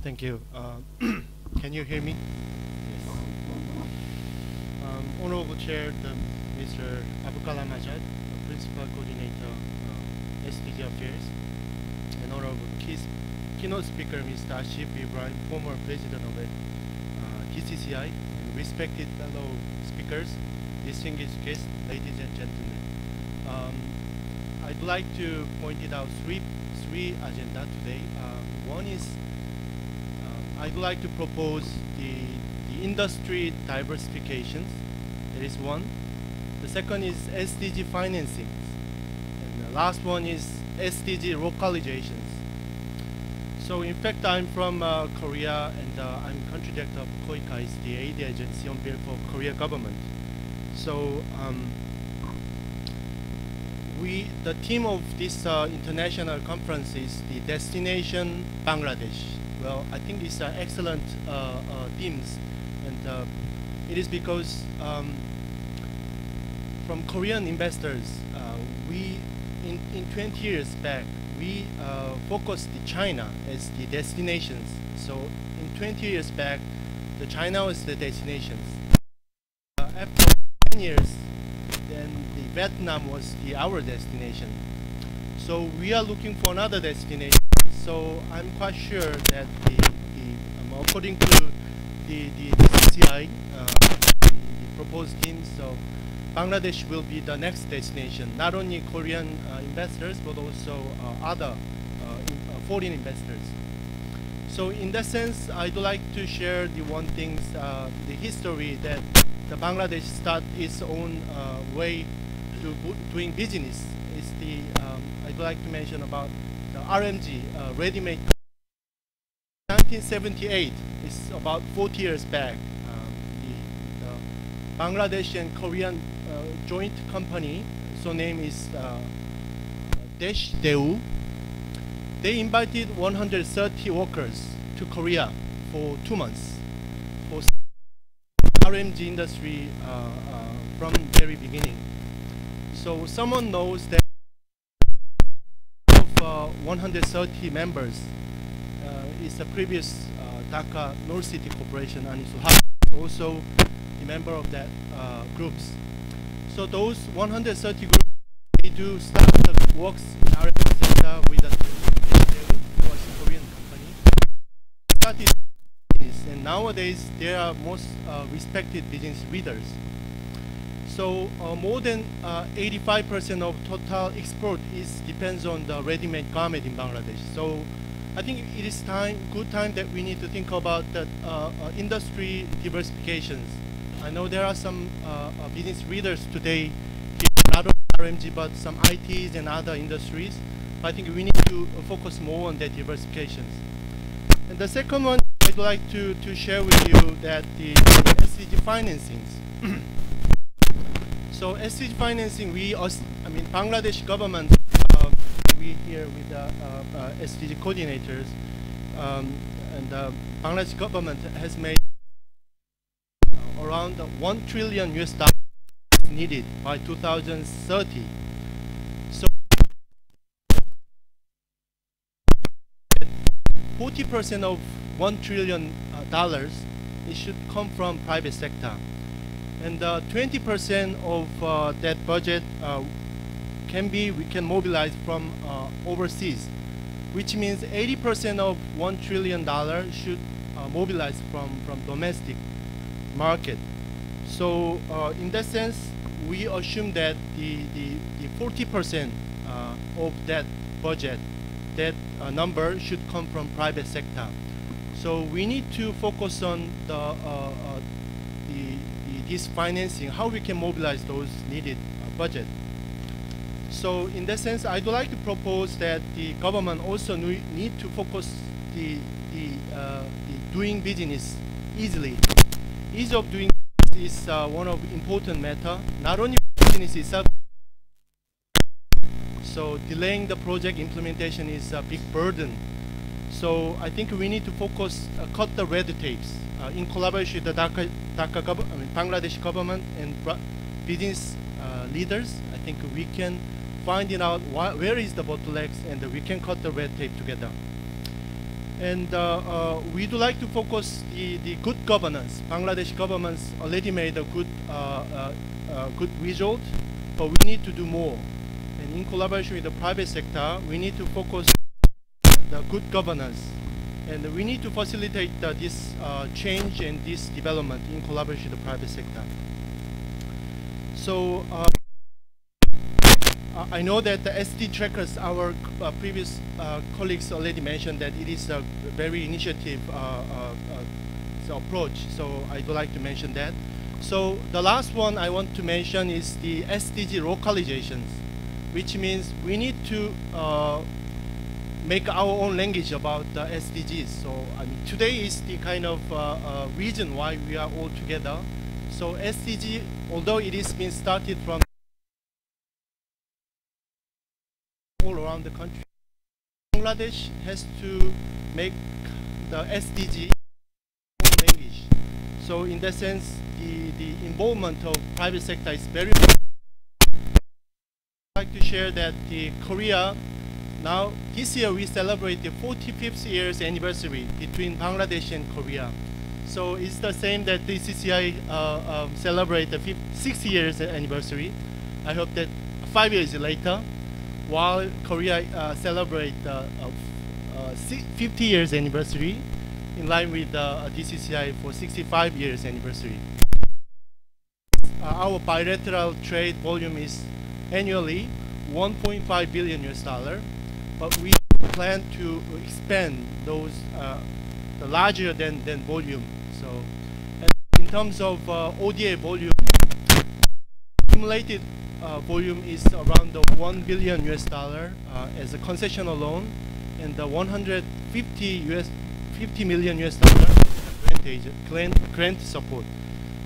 Thank you. Can you hear me? Yes. Honorable Chair, Mr. Abulkalam Azad, Principal Coordinator, SDG Affairs, and Honorable Keynote Speaker, Mr. Ashif Ibrahim, former President of TCCI, and respected fellow speakers, distinguished guests, ladies and gentlemen. I'd like to point it out three agenda today. One is I'd like to propose the industry diversifications. That is one. The second is SDG financing. And the last one is SDG localizations. So in fact, I'm from Korea, and I'm country director of KOICA, is the aid agency on behalf of Korea government. So the theme of this international conference is the destination Bangladesh. Well, I think these are excellent themes, and it is because from Korean investors, in 20 years back, we focused China as the destinations. So in 20 years back, the China was the destinations. After 10 years, Vietnam was our destination. So we are looking for another destination. So I'm quite sure that according to the CCI, the proposed team, so Bangladesh will be the next destination. Not only Korean investors, but also other foreign investors. So in that sense, I'd like to share the one thing, the history that the Bangladesh start its own way to doing business. Is the I'd like to mention about the RMG ready-made. 1978 is about 40 years back. The Bangladesh and Korean joint company, so name is Dash Deu. They invited 130 workers to Korea for 2 months for RMG industry from very beginning. So someone knows that of 130 members is the previous Dhaka North City Corporation, Anisul Haq, also a member of that groups. So those 130 groups, they do start the works in R&D sector with a Korean company. Started business, and nowadays they are most respected business leaders. So more than 85% of total export depends on the ready-made garment in Bangladesh. So I think it is good time that we need to think about the industry diversifications. I know there are some business leaders today, not only RMG but some ITs and other industries. I think we need to focus more on the diversifications. And the second one, I'd like to share with you that the SDG financings. So SDG financing, Bangladesh government, we here with the SDG coordinators, and the Bangladesh government has made around $1 trillion needed by 2030. So 40% of $1 trillion it should come from private sector, and 20% of that budget we can mobilize from overseas, which means 80% of $1 trillion should mobilize from domestic market. So in that sense, we assume that the 40% of that budget, that number should come from private sector. So we need to focus on this financing, how we can mobilize those needed budget. So in that sense, I'd like to propose that the government also need to focus the doing business easily. Ease of doing business is one of important matter. Not only business itself, so delaying the project implementation is a big burden. So I think we need to focus, cut the red tapes in collaboration with the Bangladesh government and business leaders. I think we can find out where is the bottlenecks, and we can cut the red tape together. And we'd like to focus the good governance. Bangladesh government's already made a good result, but we need to do more. And in collaboration with the private sector, we need to focus the good governance, and we need to facilitate this change and this development in collaboration with the private sector. So I know that the SD trackers, our previous colleagues already mentioned that it is a very initiative approach, so I'd like to mention that. So the last one I want to mention is the SDG localizations, which means we need to make our own language about the SDGs. So today is the kind of reason why we are all together. So SDG, although it is being started from all around the country, Bangladesh has to make the SDG own language. So in that sense, the involvement of private sector is very important. I'd like to share that the Korea, now this year we celebrate the 45th years anniversary between Bangladesh and Korea. So it's the same that the CCI celebrate the 6 years anniversary. I hope that 5 years later, while Korea celebrate 50 years anniversary, in line with DCCI for 65 years anniversary, our bilateral trade volume is annually 1.5 billion US dollar, but we plan to expand those the larger than volume. So in terms of ODA volume, accumulated volume is around the 1 billion US dollar as a concessional loan, and the 50 million US dollar grant support.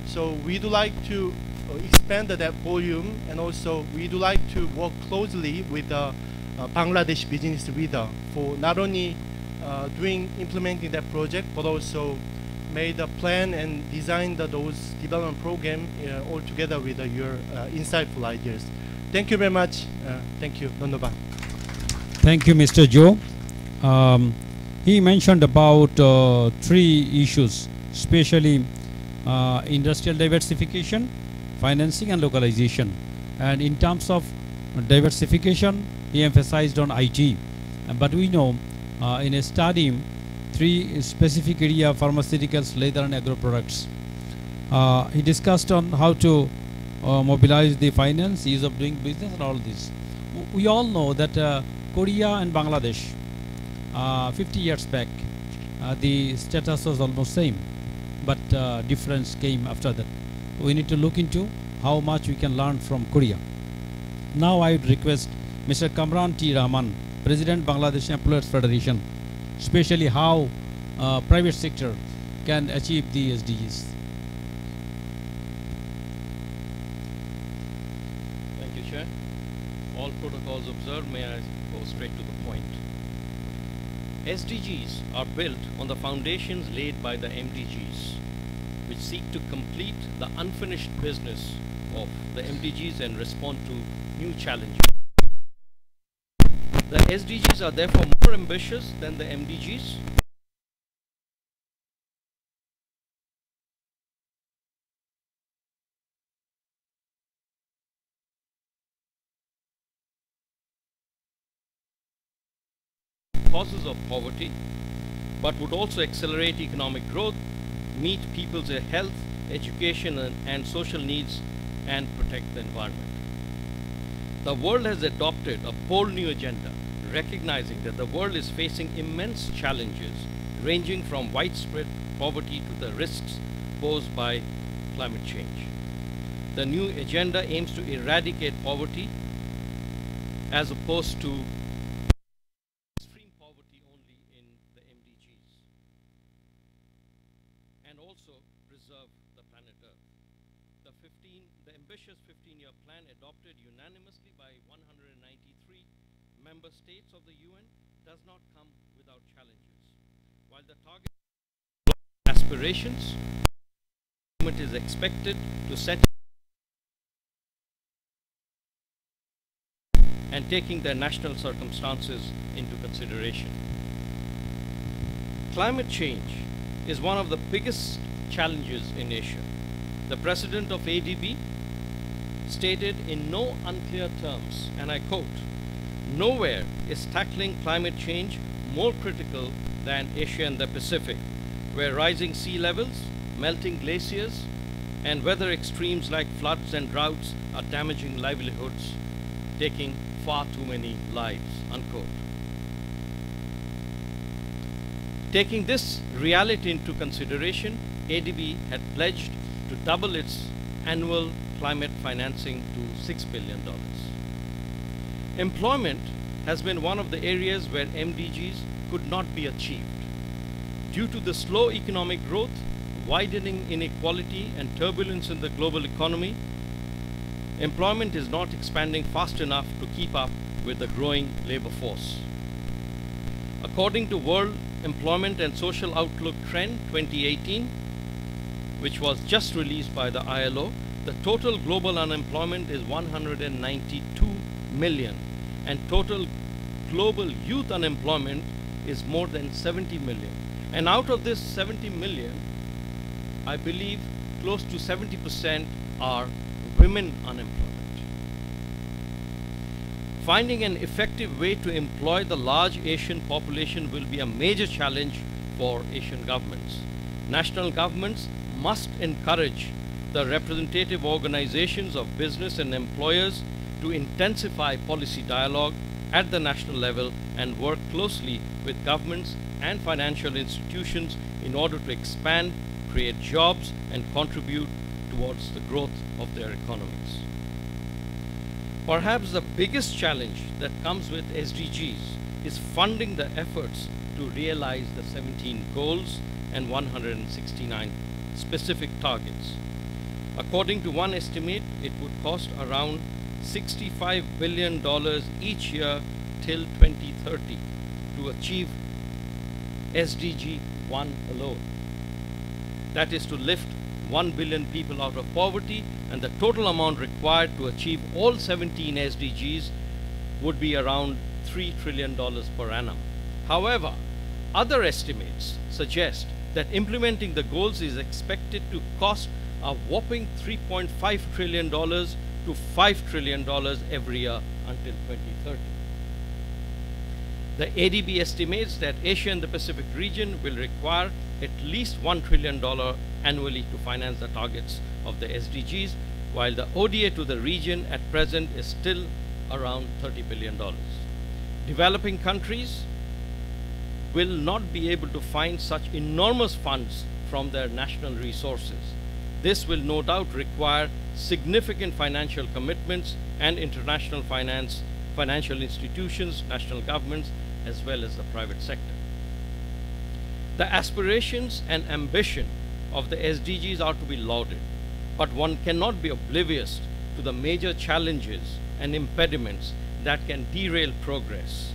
So we do like to expand that volume, and also we do like to work closely with the Bangladesh business leader for not only implementing that project, but also made a plan and designed those development program all together with your insightful ideas. Thank you very much. Thank you. Dhanyabad. Thank you, Mr. Joe. He mentioned about 3 issues, especially industrial diversification, financing, and localization. And in terms of diversification, he emphasized on IT. But we know in a study, 3 specific area: pharmaceuticals, leather, and agro products. He discussed on how to mobilize the finance, ease of doing business, and all this. We all know that Korea and Bangladesh, 50 years back, the status was almost same, but difference came after that. We need to look into how much we can learn from Korea. Now I would request Mr. Kamran T. Rahman, President Bangladesh Employers Federation, especially how private sector can achieve the SDGs. Thank you, Chair. All protocols observed, may I go straight to the point. SDGs are built on the foundations laid by the MDGs, which seek to complete the unfinished business of the MDGs and respond to new challenges. The SDGs are therefore more ambitious than the MDGs. Causes of poverty, but would also accelerate economic growth, meet people's health, education, and social needs, and protect the environment. The world has adopted a bold new agenda, recognizing that the world is facing immense challenges, ranging from widespread poverty to the risks posed by climate change. The new agenda aims to eradicate poverty as opposed to extreme poverty only in the MDGs, and also preserve the planet Earth. The ambitious 15-year plan adopted unanimously by 193 member states of the UN does not come without challenges. While the target aspirations, the government is expected to set and taking their national circumstances into consideration. Climate change is one of the biggest challenges in Asia. The president of ADB stated in no unclear terms, and I quote, "Nowhere is tackling climate change more critical than Asia and the Pacific, where rising sea levels, melting glaciers, and weather extremes like floods and droughts are damaging livelihoods, taking far too many lives," unquote. Taking this reality into consideration, ADB had pledged to double its annual climate financing to $6 billion. Employment has been one of the areas where MDGs could not be achieved. Due to the slow economic growth, widening inequality, and turbulence in the global economy, employment is not expanding fast enough to keep up with the growing labor force. According to World Employment and Social Outlook Trend 2018, which was just released by the ILO, the total global unemployment is 192 million, and total global youth unemployment is more than 70 million. And out of this 70 million, I believe close to 70% are women unemployment. Finding an effective way to employ the large Asian population will be a major challenge for Asian governments. National governments must encourage the representative organizations of business and employers to intensify policy dialogue at the national level and work closely with governments and financial institutions in order to expand, create jobs, and contribute towards the growth of their economies. Perhaps the biggest challenge that comes with SDGs is funding the efforts to realize the 17 goals and 169 specific targets. According to one estimate, it would cost around $65 billion each year till 2030 to achieve SDG 1 alone. That is to lift 1 billion people out of poverty, and the total amount required to achieve all 17 SDGs would be around $3 trillion per annum. However, other estimates suggest that implementing the goals is expected to cost a whopping $3.5 trillion to $5 trillion every year until 2030. The ADB estimates that Asia and the Pacific region will require at least $1 trillion annually to finance the targets of the SDGs, while the ODA to the region at present is still around $30 billion. Developing countries will not be able to find such enormous funds from their national resources. This will no doubt require significant financial commitments and international financial institutions, national governments, as well as the private sector. The aspirations and ambition of the SDGs are to be lauded, but one cannot be oblivious to the major challenges and impediments that can derail progress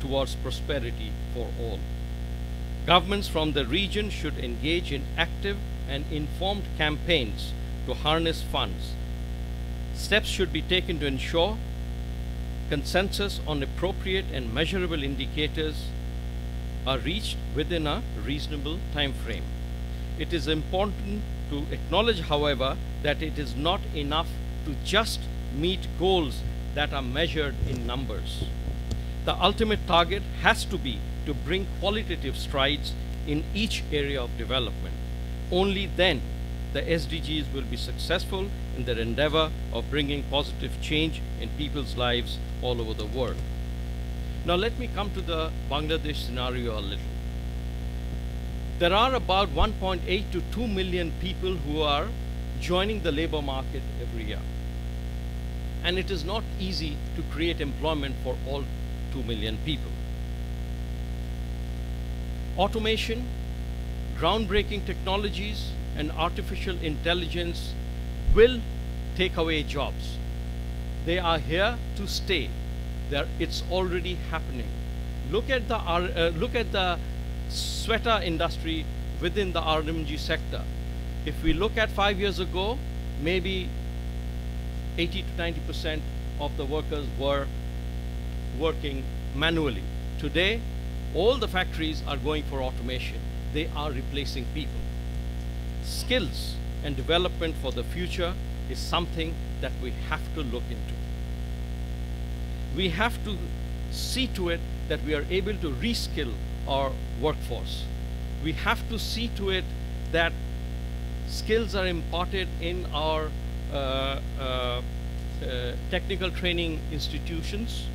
towards prosperity for all. Governments from the region should engage in active and informed campaigns to harness funds. Steps should be taken to ensure consensus on appropriate and measurable indicators are reached within a reasonable time frame. It is important to acknowledge, however, that it is not enough to just meet goals that are measured in numbers. The ultimate target has to be to bring qualitative strides in each area of development. Only then the SDGs will be successful in their endeavor of bringing positive change in people's lives all over the world. Now let me come to the Bangladesh scenario a little. There are about 1.8 to 2 million people who are joining the labor market every year. And it is not easy to create employment for all 2 million people. Automation, groundbreaking technologies, and artificial intelligence will take away jobs. They are here to stay. It's already happening. Look at the sweater industry within the RMG sector. If we look at 5 years ago, maybe 80 to 90% of the workers were working manually. Today, all the factories are going for automation. They are replacing people. Skills and development for the future is something that we have to look into. We have to see to it that we are able to reskill our workforce. We have to see to it that skills are imparted in our technical training institutions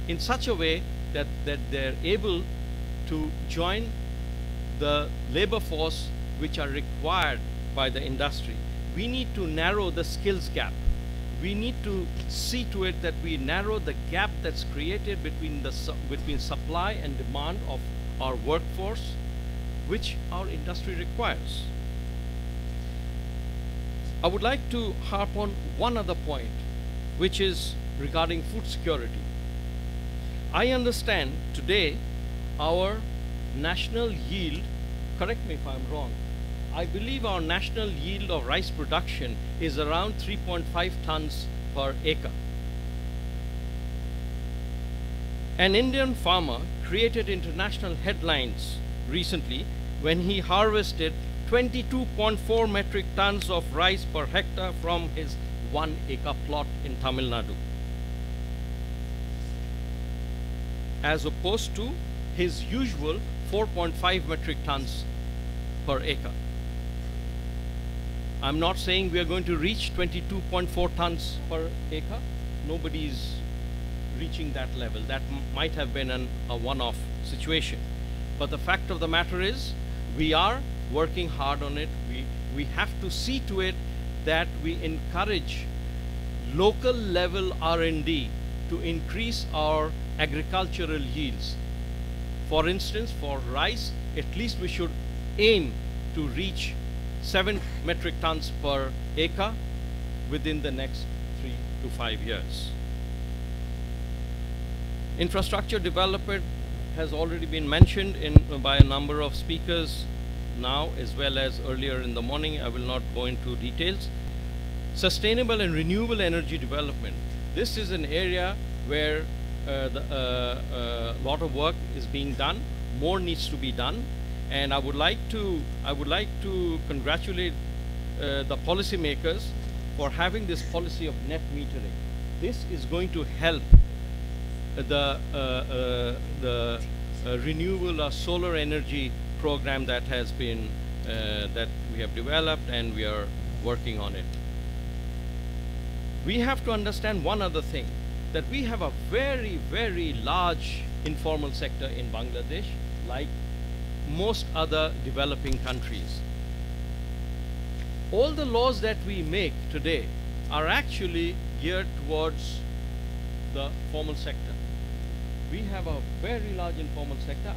in such a way that they're able to join the labor force which are required by the industry. We need to narrow the skills gap. We need to see to it that we narrow the gap that's created between supply and demand of our workforce, which our industry requires. I would like to harp on one other point, which is regarding food security. I understand today our national yield, correct me if I'm wrong, I believe our national yield of rice production is around 3.5 tons per acre. An Indian farmer created international headlines recently when he harvested 22.4 metric tons of rice per hectare from his 1 acre plot in Tamil Nadu. as opposed to his usual 4.5 metric tons per acre. I'm not saying we are going to reach 22.4 tons per acre. Nobody's reaching that level. That might have been a one-off situation. But the fact of the matter is, we are working hard on it. We have to see to it that we encourage local level R&D to increase our agricultural yields. For instance, for rice, at least we should aim to reach 7 metric tons per acre within the next 3 to 5 years. Infrastructure development has already been mentioned by a number of speakers now as well as earlier in the morning. I will not go into details. Sustainable and renewable energy development. This is an area where a lot of work is being done. More needs to be done, and I would like to congratulate the policymakers for having this policy of net metering. This is going to help the renewable solar energy program that has been that we have developed, and we are working on it. We have to understand one other thing, that we have a very, very large informal sector in Bangladesh, like most other developing countries. All the laws that we make today are actually geared towards the formal sector. We have a very large informal sector.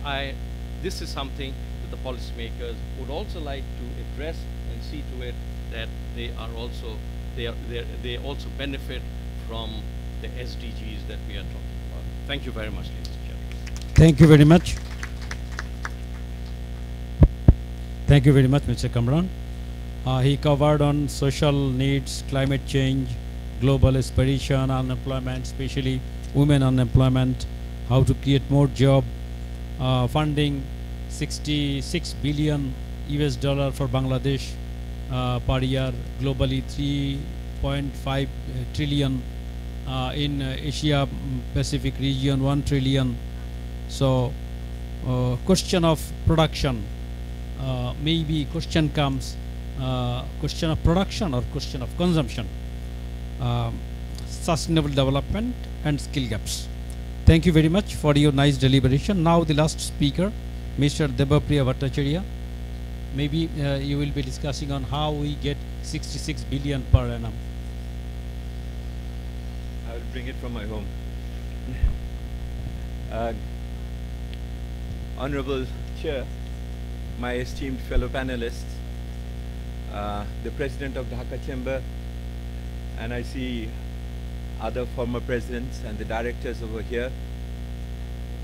This is something that the policymakers would also like to address and see to it that they also benefit from the SDGs that we are talking about. Thank you very much, Mr. Chair. Thank you very much. Thank you very much, Mr. Kamran. He covered on social needs, climate change, global aspiration, unemployment, especially women unemployment, how to create more job, funding $66 billion for Bangladesh per year, globally 3.5 trillion, in Asia Pacific region 1 trillion. So question of production, maybe question comes, question of production or question of consumption, sustainable development and skill gaps. Thank you very much for your nice deliberation. Now the last speaker, Mr. Debapriya Bhattacharya. Maybe you will be discussing on how we get 66 billion per annum. I will bring it from my home. Honorable Chair, my esteemed fellow panelists, the President of Dhaka Chamber, and I see other former presidents and the directors over here,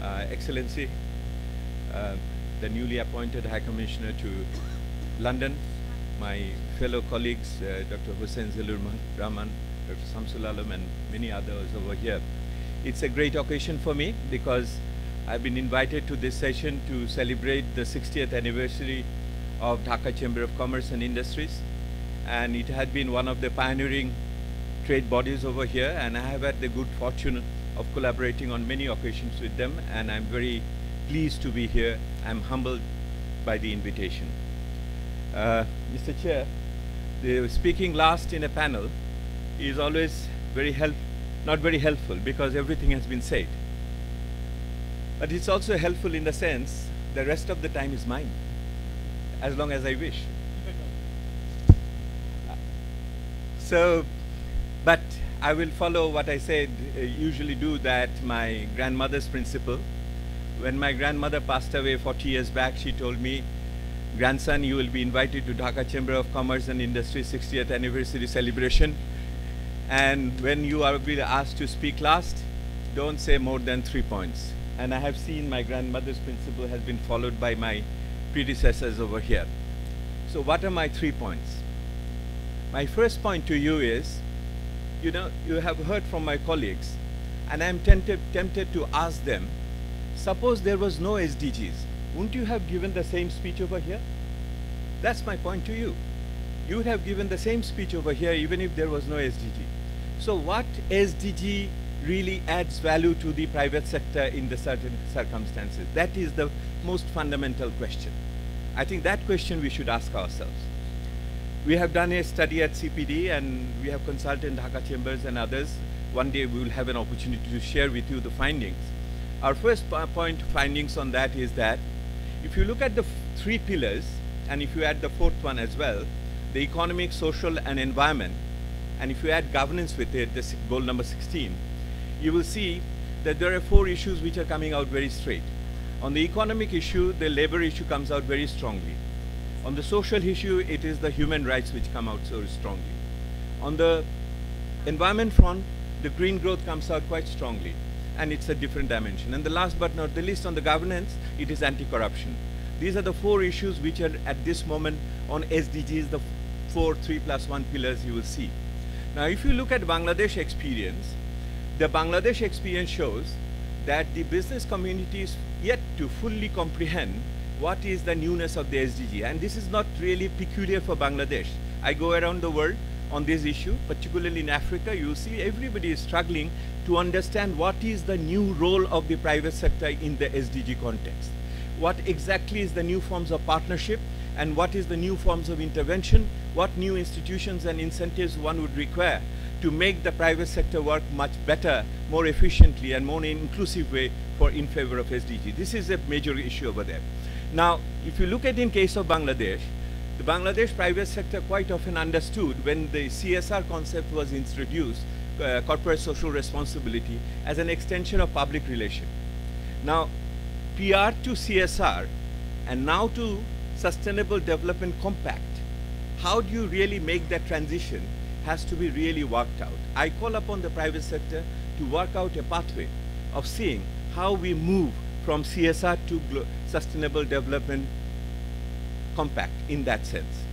Excellency, the newly appointed High Commissioner to London, my fellow colleagues, Dr. Hussain Zilur Rahman, Dr. Samsul Alam, and many others over here. It's a great occasion for me because I've been invited to this session to celebrate the 60th anniversary of Dhaka Chamber of Commerce and Industries, and it had been one of the pioneering trade bodies over here, and I have had the good fortune of collaborating on many occasions with them, and I'm very pleased to be here. I'm humbled by the invitation. Mr. Chair, speaking last in a panel is always not very helpful because everything has been said. But it's also helpful in the sense the rest of the time is mine, as long as I wish. But I will follow what I said, usually do, that my grandmother's principle. When my grandmother passed away 40 years back, she told me, grandson, you will be invited to Dhaka Chamber of Commerce and Industry 60th anniversary celebration. And when you are asked to speak last, don't say more than 3 points. And I have seen my grandmother's principle has been followed by my predecessors over here. So what are my 3 points? My first point to you is, you know, you have heard from my colleagues, and I'm tempted to ask them, suppose there was no SDGs, wouldn't you have given the same speech over here? That's my point to you. You would have given the same speech over here even if there was no SDG. So what SDG really adds value to the private sector in the certain circumstances? That is the most fundamental question. I think that question we should ask ourselves. We have done a study at CPD and we have consulted Dhaka Chambers and others. One day we will have an opportunity to share with you the findings. Our first point findings on that is that if you look at the three pillars, and if you add the fourth one as well, the economic, social, and environment, and if you add governance with it, this goal number 16, you will see that there are 4 issues which are coming out very straight. On the economic issue, the labor issue comes out very strongly. On the social issue, it is the human rights which come out so strongly. On the environment front, the green growth comes out quite strongly, and it's a different dimension. And the last but not the least, on the governance, it is anti-corruption. These are the 4 issues which are at this moment on SDGs, the 4 3+1 pillars you will see. Now, if you look at Bangladesh experience, the Bangladesh experience shows that the business community is yet to fully comprehend what is the newness of the SDG. And this is not really peculiar for Bangladesh. I go around the world on this issue, particularly in Africa, you see everybody is struggling to understand what is the new role of the private sector in the SDG context. What exactly is the new forms of partnership, and what is the new forms of intervention, what new institutions and incentives one would require to make the private sector work much better, more efficiently, and more inclusive way in favor of SDG. This is a major issue over there. Now, if you look at in case of Bangladesh, the Bangladesh private sector quite often understood when the CSR concept was introduced, corporate social responsibility, as an extension of public relation. Now, PR to CSR and now to Sustainable Development Compact, how do you really make that transition has to be really worked out. I call upon the private sector to work out a pathway of seeing how we move from CSR to Sustainable Development Compact in that sense.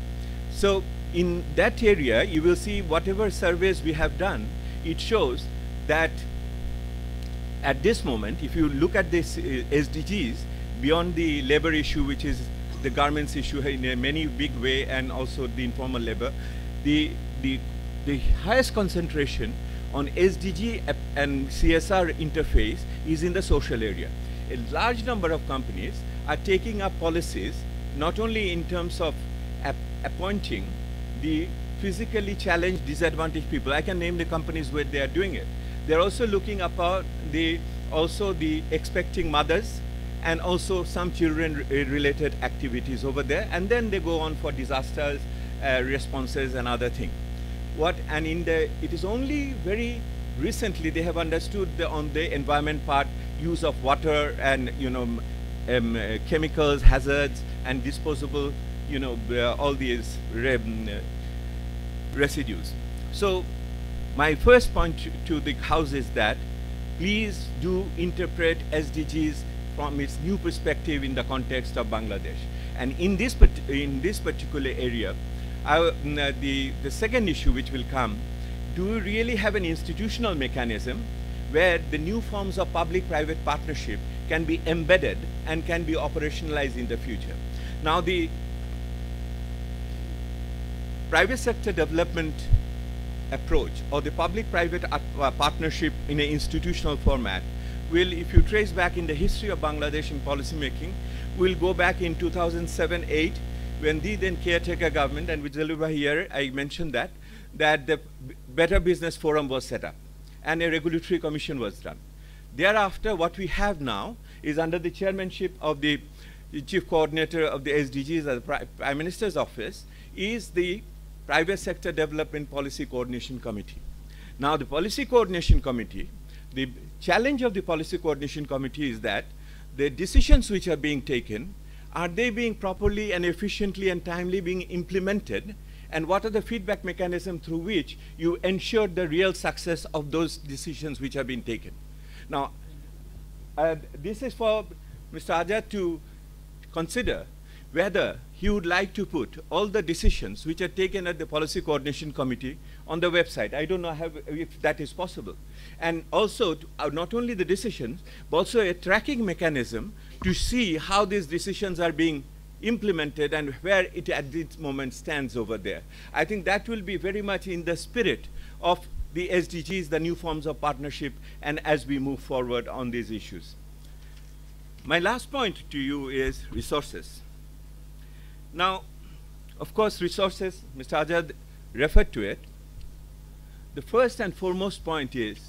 So in that area, you will see whatever surveys we have done, it shows that at this moment, if you look at this SDGs, beyond the labor issue, which is the garments issue in a many big way, and also the informal labor, the highest concentration on SDG and CSR interface is in the social area. A large number of companies are taking up policies not only in terms of appointing the physically challenged, disadvantaged people. I can name the companies where they are doing it. They're also looking about the expecting mothers and also some children related activities over there, and then they go on for disasters responses and other things. It is only very recently they have understood on the environment part, use of water and chemicals, hazards, and disposable, all these residues. So my first point to the House is that please do interpret SDGs from its new perspective in the context of Bangladesh. And in this particular area, the second issue which will come, do we really have an institutional mechanism where the new forms of public-private partnership can be embedded and can be operationalized in the future? Now, the private sector development approach or the public-private partnership in an institutional format will, if you trace back in the history of Bangladesh in policy making, will go back in 2007-8 when the then caretaker government, and with Zaluba here, I mentioned that the Better Business Forum was set up and a regulatory commission was done. Thereafter, what we have now is under the chairmanship of the chief coordinator of the SDGs at the Prime Minister's office is the Private Sector Development Policy Coordination Committee. Now, the Policy Coordination Committee, the challenge of the Policy Coordination Committee is that the decisions which are being taken, are they being properly and efficiently and timely being implemented? And what are the feedback mechanisms through which you ensure the real success of those decisions which have been taken? Now, this is for Mr. Azad to consider whether he would like to put all the decisions which are taken at the Policy Coordination Committee on the website. I don't know if that is possible. And also, not only the decisions, but also a tracking mechanism to see how these decisions are being implemented and where it at this moment stands over there. I think that will be very much in the spirit of the SDGs, the new forms of partnership, and as we move forward on these issues. My last point to you is resources. Now, of course, resources, Mr. Azad referred to it. The first and foremost point is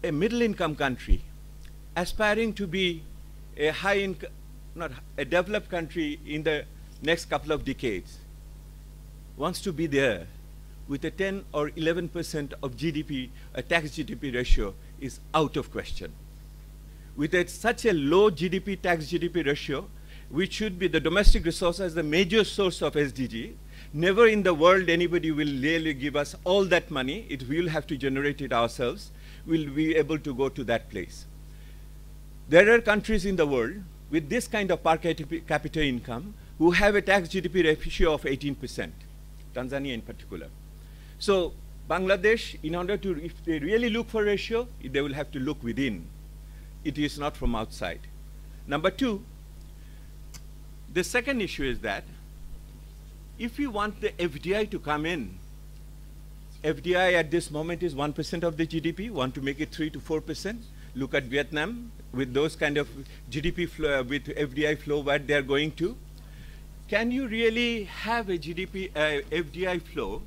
a middle-income country aspiring to be a high-income, not a developed country in the next couple of decades wants to be there with a 10 or 11% of GDP, a tax GDP ratio is out of question. With such a low GDP, tax GDP ratio, which should be the domestic resource as the major source of SDG, never in the world anybody will really give us all that money. We'll have to generate it ourselves. We'll be able to go to that place. There are countries in the world with this kind of per capita income who have a tax GDP ratio of 18%, Tanzania in particular. So Bangladesh, in order to, if they really look for ratio, they will have to look within. It is not from outside. Number two, the second issue is that if we want the FDI to come in, FDI at this moment is 1% of the GDP, want to make it 3 to 4%. Look at Vietnam with those kind of GDP flow, with FDI flow where they're going to. Can you really have a FDI flow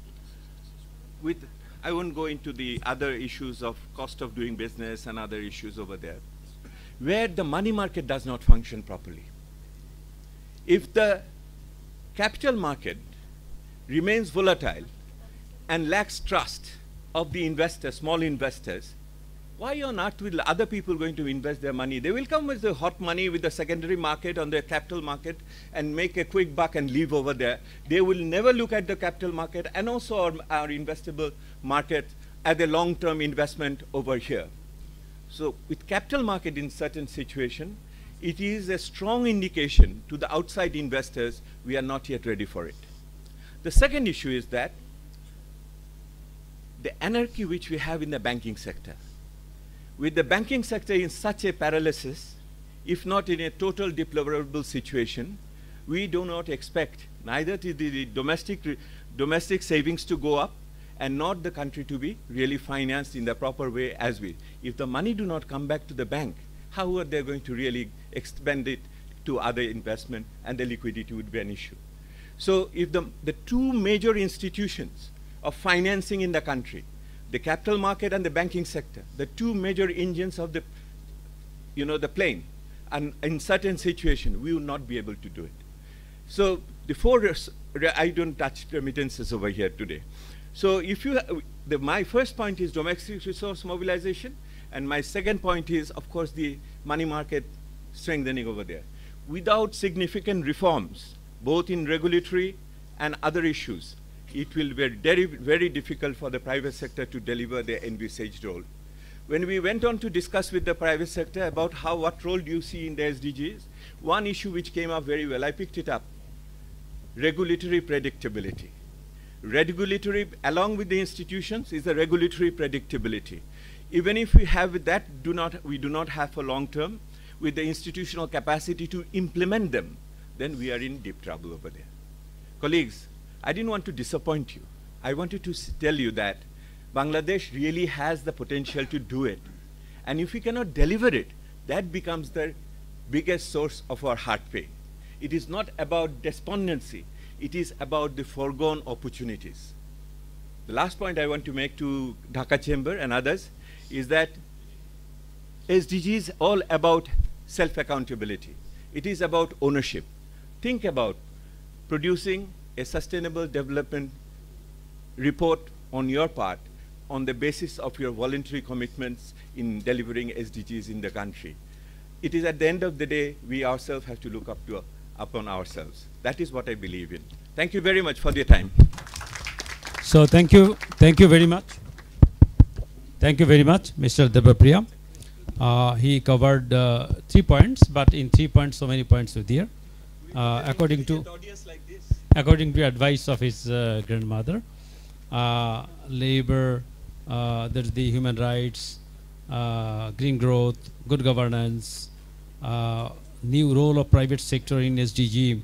with, I won't go into the other issues of cost of doing business and other issues over there, where the money market does not function properly. If the capital market remains volatile and lacks trust of the investors, small investors, why on earth will other people going to invest their money? They will come with the hot money with the secondary market on the capital market and make a quick buck and leave over there. They will never look at the capital market and also our investable market as a long-term investment over here. So with capital market in certain situation, it is a strong indication to the outside investors we are not yet ready for it. The second issue is that the anarchy which we have in the banking sector. With the banking sector in such a paralysis, if not in a total deplorable situation, we do not expect neither the domestic savings to go up and not the country to be really financed in the proper way as we. If the money do not come back to the bank, how are they going to really expend it to other investment, and the liquidity would be an issue. So if the two major institutions of financing in the country, the capital market and the banking sector, the two major engines of the, the plane, and in certain situations, we will not be able to do it. So I don't touch remittances over here today. So if you, my first point is domestic resource mobilization, and my second point is, of course, the money market strengthening over there. Without significant reforms, both in regulatory and other issues, it will be very, very difficult for the private sector to deliver their envisaged role. When we went on to discuss with the private sector about what role do you see in the SDGs, one issue which came up very well, I picked it up, regulatory predictability. Regulatory, along with the institutions, is the regulatory predictability. Even if we have that, we do not have for long term, with the institutional capacity to implement them, then we are in deep trouble over there. Colleagues, I didn't want to disappoint you. I wanted to tell you that Bangladesh really has the potential to do it. And if we cannot deliver it, that becomes the biggest source of our heart pain. It is not about despondency. It is about the foregone opportunities. The last point I want to make to Dhaka Chamber and others is that SDG is all about self-accountability. It is about ownership. Think about producing a sustainable development report on your part on the basis of your voluntary commitments in delivering SDGs in the country. It is at the end of the day, we ourselves have to look upon ourselves. That is what I believe in. Thank you very much for your time. So thank you very much. Thank you very much, Mr. Debapriya. He covered 3 points, but in 3 points, so many points were there. According to advice of his grandmother, labor, there's the human rights, green growth, good governance, new role of private sector in SDG,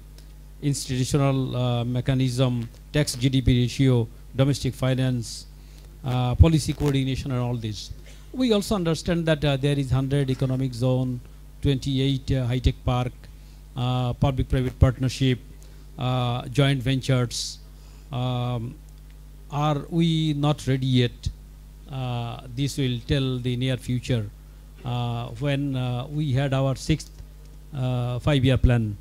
institutional mechanism, tax GDP ratio, domestic finance, policy coordination and all this. We also understand that there is 100 economic zone, 28 high-tech park, public-private partnership, joint ventures. Are we not ready yet? This will tell the near future. When we had our 6th 5-year plan,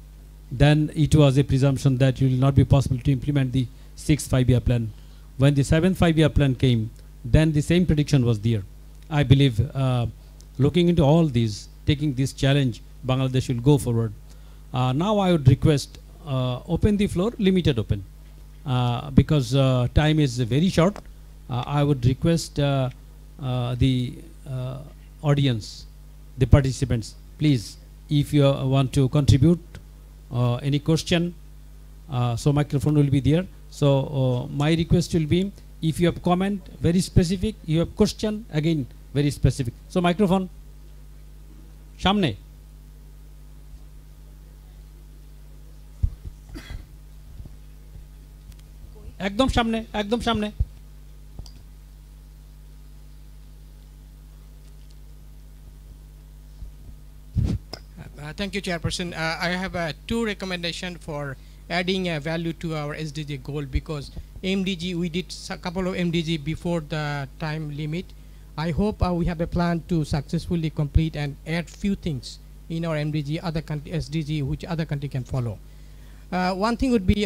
then it was a presumption that it will not be possible to implement the 6th 5-year plan. When the 7th 5-year plan came, then the same prediction was there. I believe looking into all these, taking this challenge, Bangladesh will go forward. Now I would request open the floor, limited open, because time is very short. I would request the audience, the participants, please, if you want to contribute any question, so microphone will be there. So my request will be, if you have comment, very specific, you have question, again, very specific. So microphone, Shamne. একদম সামনে, একদম সামনে। Thank you, Chairperson. I have two recommendations for adding value to our SDG goal, because MDG, we did a couple of MDG before the time limit. I hope we have a plan to successfully complete and add few things in our MDG, other country SDG, which other country can follow. One thing would be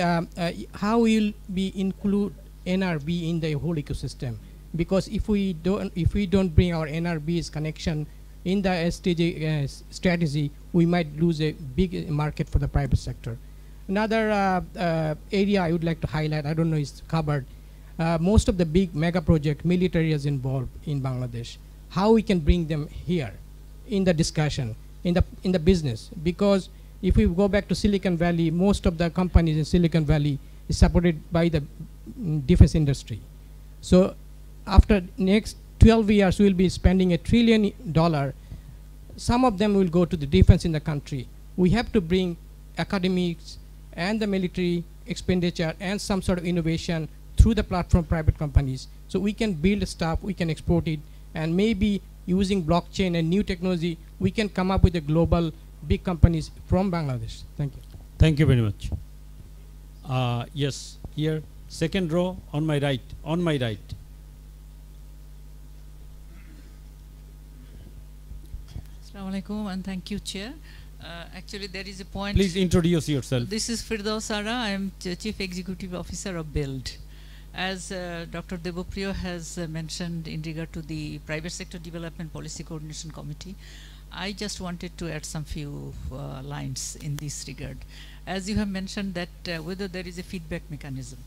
how will we include NRB in the whole ecosystem, because if we don't bring our NRB's connection in the SDG strategy, we might lose a big market for the private sector. Another area I would like to highlight, I don't know it's covered, most of the big mega project military is involved in Bangladesh. How we can bring them here in the discussion, in the business, because if we go back to Silicon Valley, most of the companies in Silicon Valley is supported by the defense industry. So after next 12 years, we will be spending $1 trillion. Some of them will go to the defense in the country. We have to bring academics and the military expenditure and some sort of innovation through the platform private companies. So we can build stuff, we can export it, and maybe using blockchain and new technology, we can come up with a global big companies from Bangladesh. Thank you. Thank you very much. Yes, here, second row on my right, on my right. Assalamu alaikum, and thank you, Chair. Actually, there is a point. Please introduce yourself. This is Firdaus Ara. I am Chief Executive Officer of BUILD. As Dr. Devopriyo has mentioned in regard to the Private Sector Development Policy Coordination Committee, I just wanted to add some few lines in this regard. As you have mentioned that whether there is a feedback mechanism.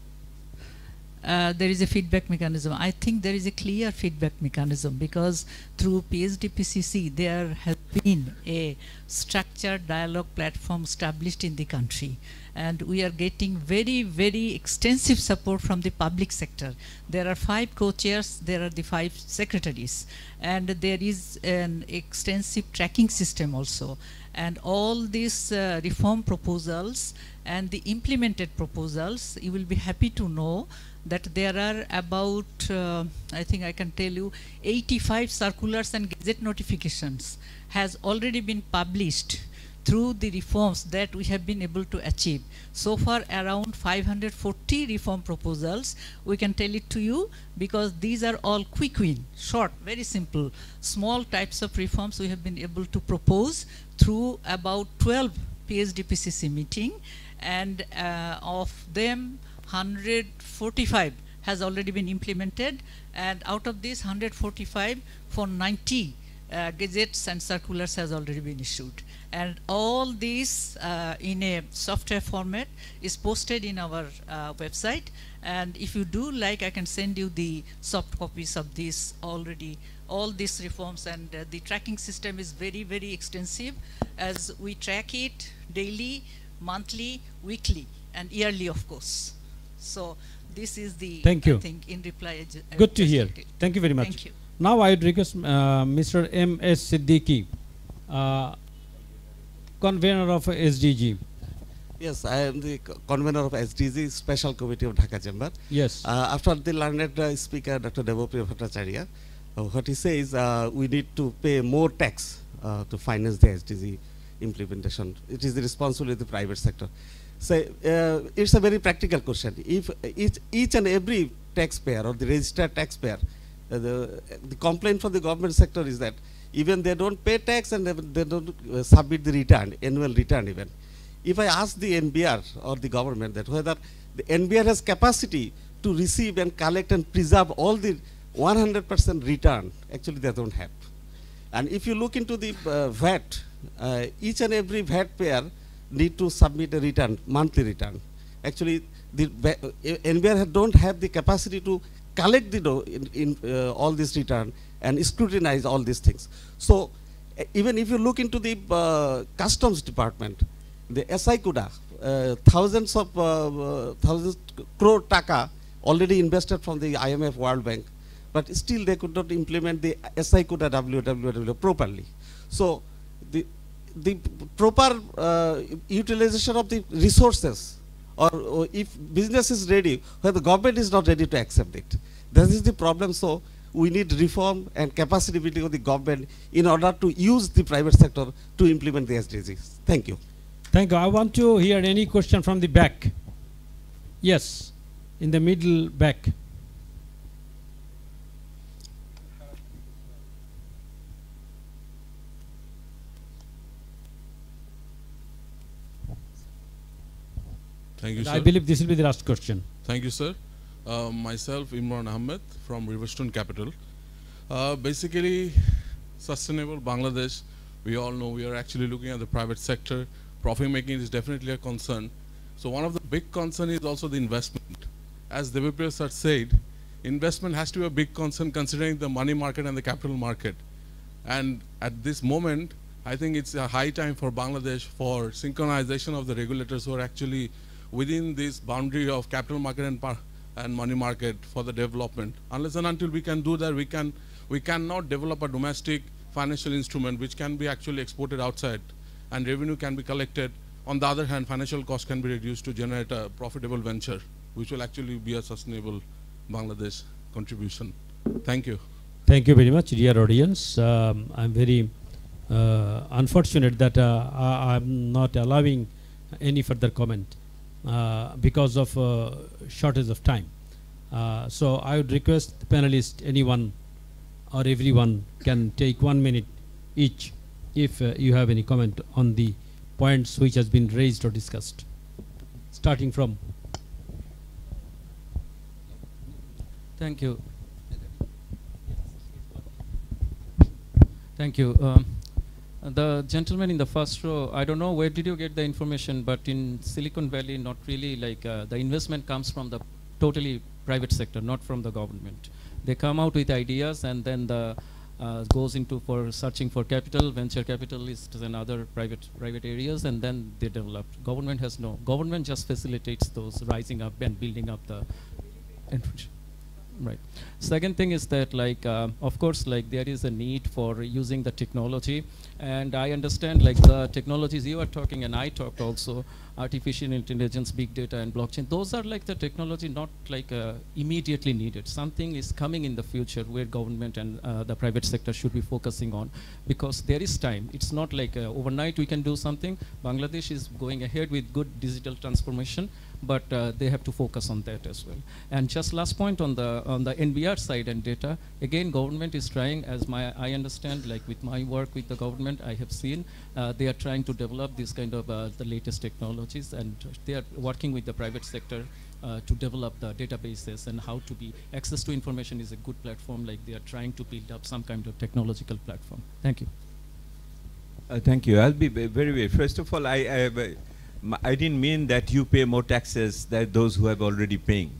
There is a feedback mechanism. I think there is a clear feedback mechanism, because through PSDPCC there has been a structured dialogue platform established in the country, and we are getting very, very extensive support from the public sector. There are 5 co-chairs, there are the 5 secretaries, and there is an extensive tracking system also. And all these reform proposals and the implemented proposals, you will be happy to know that there are about, I think I can tell you, 85 circulars and gazette notifications has already been published through the reforms that we have been able to achieve. So far around 540 reform proposals, we can tell it to you, because these are all quick win, short, very simple, small types of reforms we have been able to propose through about 12 PSDPCC meeting, and of them 145 has already been implemented, and out of this 145, for 90 gazettes and circulars has already been issued. And all these in a software format is posted in our website, and if you do like, I can send you the soft copies of this already, all these reforms, and the tracking system is very, very extensive, as we track it daily, monthly, weekly, and yearly, of course. So this is the, thank you. I think, in reply. Good to hear. Thank you very much. Thank you. Now I would request Mr. M.S. Siddiqui, convener of SDG. Yes, I am the convener of SDG Special Committee of Dhaka Chamber. Yes. After the learned speaker, Dr. Devopriya Bhattacharya, what he says, we need to pay more tax to finance the SDG implementation. It is the responsibility of the private sector. So it's a very practical question. If each and every taxpayer or the registered taxpayer, the complaint from the government sector is that even they don't pay tax and they don't submit the return, annual return even. If I ask the NBR or the government that whether the NBR has capacity to receive and collect and preserve all the 100% return, actually they don't have. And if you look into the VAT, each and every VAT payer need to submit a return, monthly return. Actually, the NBR don't have the capacity to collect the all this return and scrutinize all these things. So even if you look into the customs department, the SI Kuda, thousands crore taka already invested from the IMF World Bank, but still they could not implement the SI Kuda WWW properly. So the proper utilization of the resources, or if business is ready, where the government is not ready to accept it. This is the problem. So we need reform and capacity building of the government in order to use the private sector to implement the SDGs. Thank you. Thank you. I want to hear any question from the back. Yes, in the middle back. Thank you, sir. I believe this will be the last question. Thank you, sir. Myself, Imran Ahmed from Riverstone Capital. Basically, sustainable Bangladesh, we all know we are actually looking at the private sector. Profit making is definitely a concern. So one of the big concern is also the investment. As Devopriya sir said, investment has to be a big concern considering the money market and the capital market. And at this moment, I think it's a high time for Bangladesh for synchronization of the regulators who are actually within this boundary of capital market and money market for the development. Unless and until we can do that, we cannot develop a domestic financial instrument which can be actually exported outside and revenue can be collected. On the other hand, financial cost can be reduced to generate a profitable venture, which will actually be a sustainable Bangladesh contribution. Thank you. Thank you very much, dear audience. I'm very unfortunate that I'm not allowing any further comment because of shortage of time. So I would request the panelists, anyone or everyone can take 1 minute each if you have any comment on the points which has been raised or discussed. Starting from. Thank you. Thank you. The gentleman in the first row, I don't know where did you get the information, but in Silicon Valley, not really like the investment comes from the totally private sector, not from the government. They come out with ideas and then the goes into for searching for capital, venture capitalists and other private areas, and then they develop. Government has no. Government just facilitates those rising up and building up the. Right. Second thing is that of course there is a need for using the technology, and I understand the technologies you are talking and I talked also, artificial intelligence, big data and blockchain, those are the technology not immediately needed. Something is coming in the future where government and the private sector should be focusing on, because there is time. It's not overnight we can do something. Bangladesh is going ahead with good digital transformation, but they have to focus on that as well. And just last point on the NBR side and data, again government is trying, as I understand, with my work with the government, I have seen they are trying to develop this kind of the latest technologies, and they are working with the private sector to develop the databases and how to be access to information is a good platform. They are trying to build up some kind of technological platform. Thank you. Thank you. I'll be very first of all, I didn't mean that you pay more taxes than those who have already paying.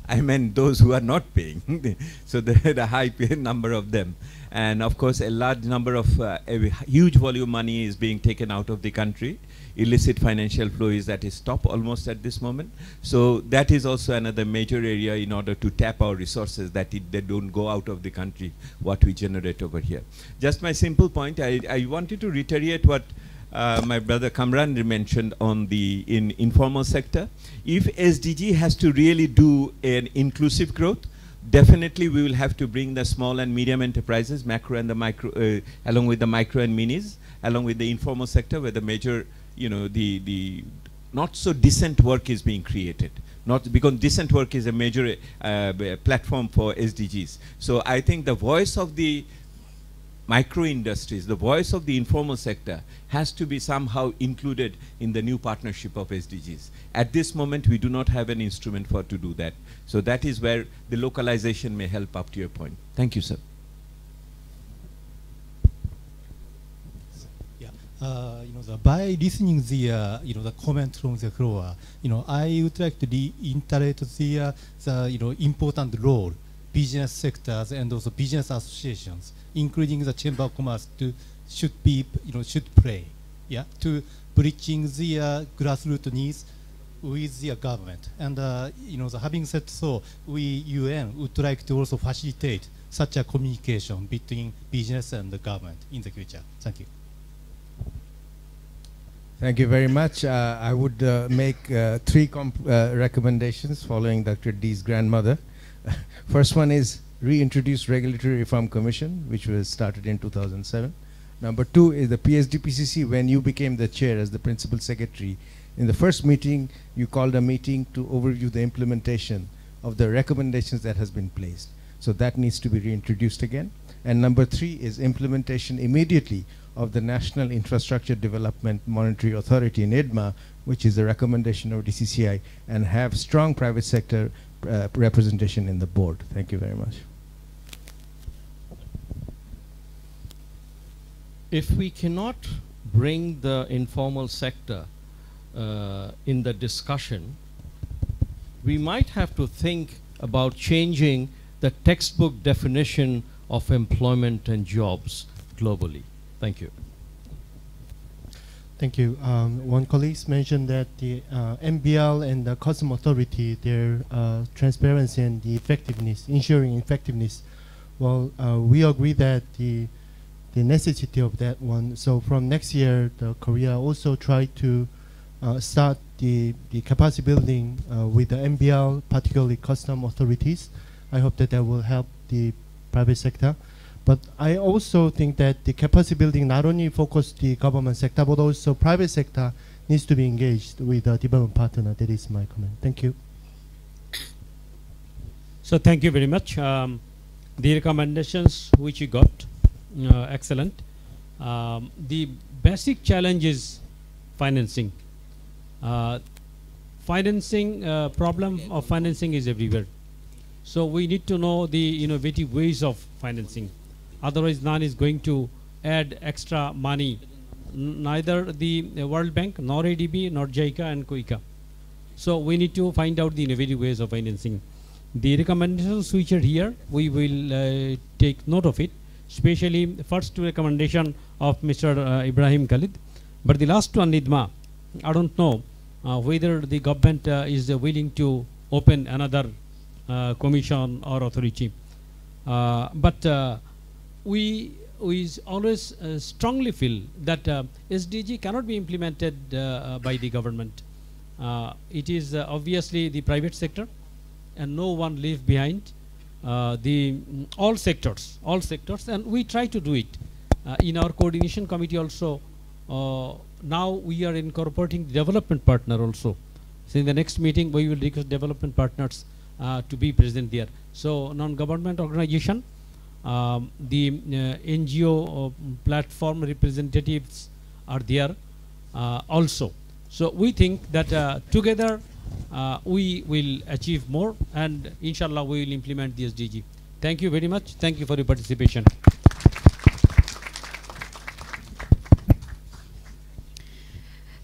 I meant those who are not paying. So there are a high number of them. And of course, a large number of, a huge volume money is being taken out of the country. Illicit financial flow is at its top almost at this moment. So that is also another major area in order to tap our resources, that they don't go out of the country, what we generate over here. Just my simple point, I wanted to reiterate what my brother Kamran mentioned on the informal sector. If SDG has to really do an inclusive growth, definitely we will have to bring the small and medium enterprises, macro and the micro, along with the micro and minis, along with the informal sector where the major, the not so decent work is being created. Not because decent work is a major platform for SDGs. So I think the voice of the micro industries, the voice of the informal sector has to be somehow included in the new partnership of SDGs. At this moment, we do not have an instrument to do that. So that is where the localization may help up to your point. Thank you, sir. By listening the the comment from the floor, I would like to reiterate the important role business sectors and also business associations, including the Chamber of Commerce, should play, to bridging the grassroots needs with the government. And having said so, we UN would like to also facilitate such a communication between business and the government in the future. Thank you. Thank you very much. I would make three recommendations following Dr. D's grandmother. First one is reintroduce Regulatory Reform Commission, which was started in 2007. Number two is the PSDPCC. When you became the chair as the principal secretary, in the first meeting, you called a meeting to overview the implementation of the recommendations that has been placed. So that needs to be reintroduced again. And number three is implementation immediately of the National Infrastructure Development Monetary Authority, NIDMA, which is a recommendation of DCCI, and have strong private sector representation in the board. Thank you very much. If we cannot bring the informal sector in the discussion, we might have to think about changing the textbook definition of employment and jobs globally. Thank you. Thank you. One colleague mentioned that the MBL and the Customs Authority, their transparency and the effectiveness, ensuring effectiveness. Well, we agree that the necessity of that one. So from next year, the Korea also try to start the capacity building with the MBL, particularly Customs authorities. I hope that will help the private sector. But I also think that the capacity building not only focus the government sector, but also private sector needs to be engaged with a development partner. That is my comment. Thank you. So thank you very much. The recommendations which you got, excellent. The basic challenge is financing. Problem of financing is everywhere. So we need to know the innovative ways of financing. Otherwise, none is going to add extra money. Neither the World Bank, nor ADB, nor JICA and KUICA. So we need to find out the innovative ways of financing. The recommendations which are here, we will take note of it. Especially the first two recommendation of Mr. Ibrahim Khalid. But the last one, NIDMA, I don't know whether the government is willing to open another commission or authority. But we always strongly feel that SDG cannot be implemented by the government. It is obviously the private sector, and no one leave behind. All sectors, and we try to do it in our coordination committee also. Now we are incorporating the development partner also. So in the next meeting, we will request development partners to be present there. So non-government organization, the NGO platform representatives are there also. So we think that together we will achieve more, and inshallah we will implement the SDG. Thank you very much. Thank you for your participation.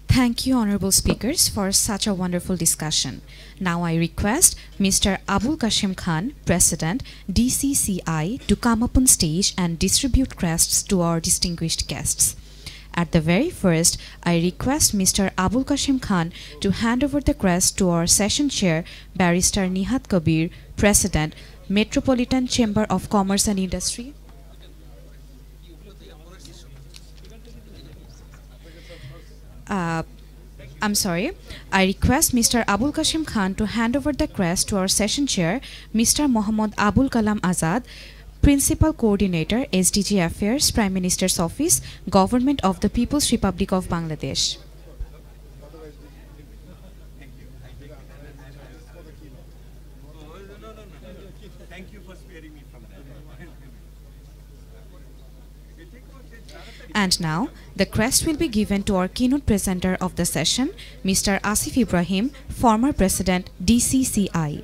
Thank you, honorable speakers, for such a wonderful discussion. Now I request Mr. Abul Qasim Khan, President, DCCI, to come up on stage and distribute crests to our distinguished guests. At the very first, I request Mr. Abul Qasim Khan to hand over the crest to our session chair, Barrister Nihat Kabir, President, Metropolitan Chamber of Commerce and Industry. I'm sorry. I request Mr. Abul Kashim Khan to hand over the crest to our session chair, Mr. Mohammad Abul Kalam Azad, Principal Coordinator, SDG Affairs, Prime Minister's Office, Government of the People's Republic of Bangladesh. Thank you for sparing me from that. And now, the crest will be given to our keynote presenter of the session, Mr. Asif Ibrahim, former President, DCCI.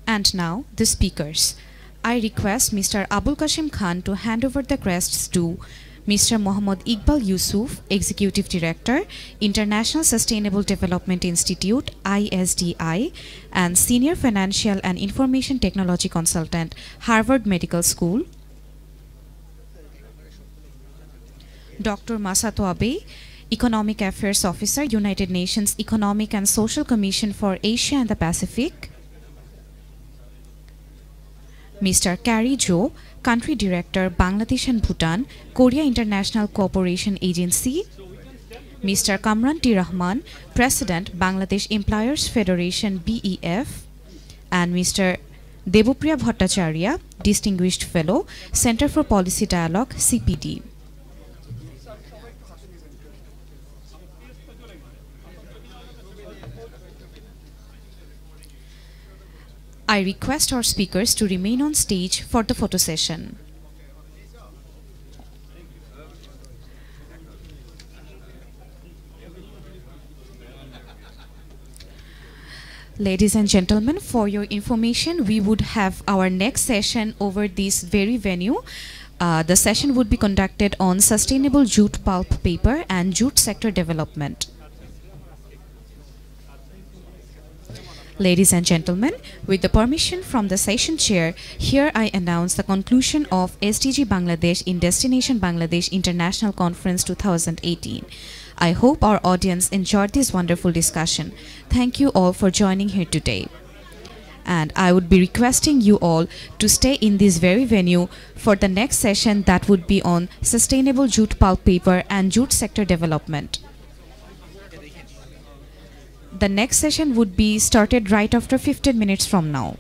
And now, the speakers. I request Mr. Abul Kashim Khan to hand over the crests to Mr. Mohammad Iqbal Yusuf, Executive Director, International Sustainable Development Institute, ISDI, and Senior Financial and Information Technology Consultant, Harvard Medical School. Dr. Masato Abe, Economic Affairs Officer, United Nations Economic and Social Commission for Asia and the Pacific. Mr. Carrie Jo, Country Director, Bangladesh and Bhutan, Korea International Cooperation Agency. Mr. Kamran T. Rahman, President, Bangladesh Employers Federation, BEF. And Mr. Debopriya Bhattacharya, Distinguished Fellow, Center for Policy Dialogue, CPD. I request our speakers to remain on stage for the photo session. Ladies and gentlemen, for your information, we would have our next session over this very venue. The session would be conducted on sustainable jute pulp paper and jute sector development. Ladies and gentlemen, with the permission from the session chair, here I announce the conclusion of SDG Bangladesh in Destination Bangladesh International Conference 2018. I hope our audience enjoyed this wonderful discussion. Thank you all for joining here today. And I would be requesting you all to stay in this very venue for the next session that would be on sustainable jute pulp paper and jute sector development. The next session would be started right after 15 minutes from now.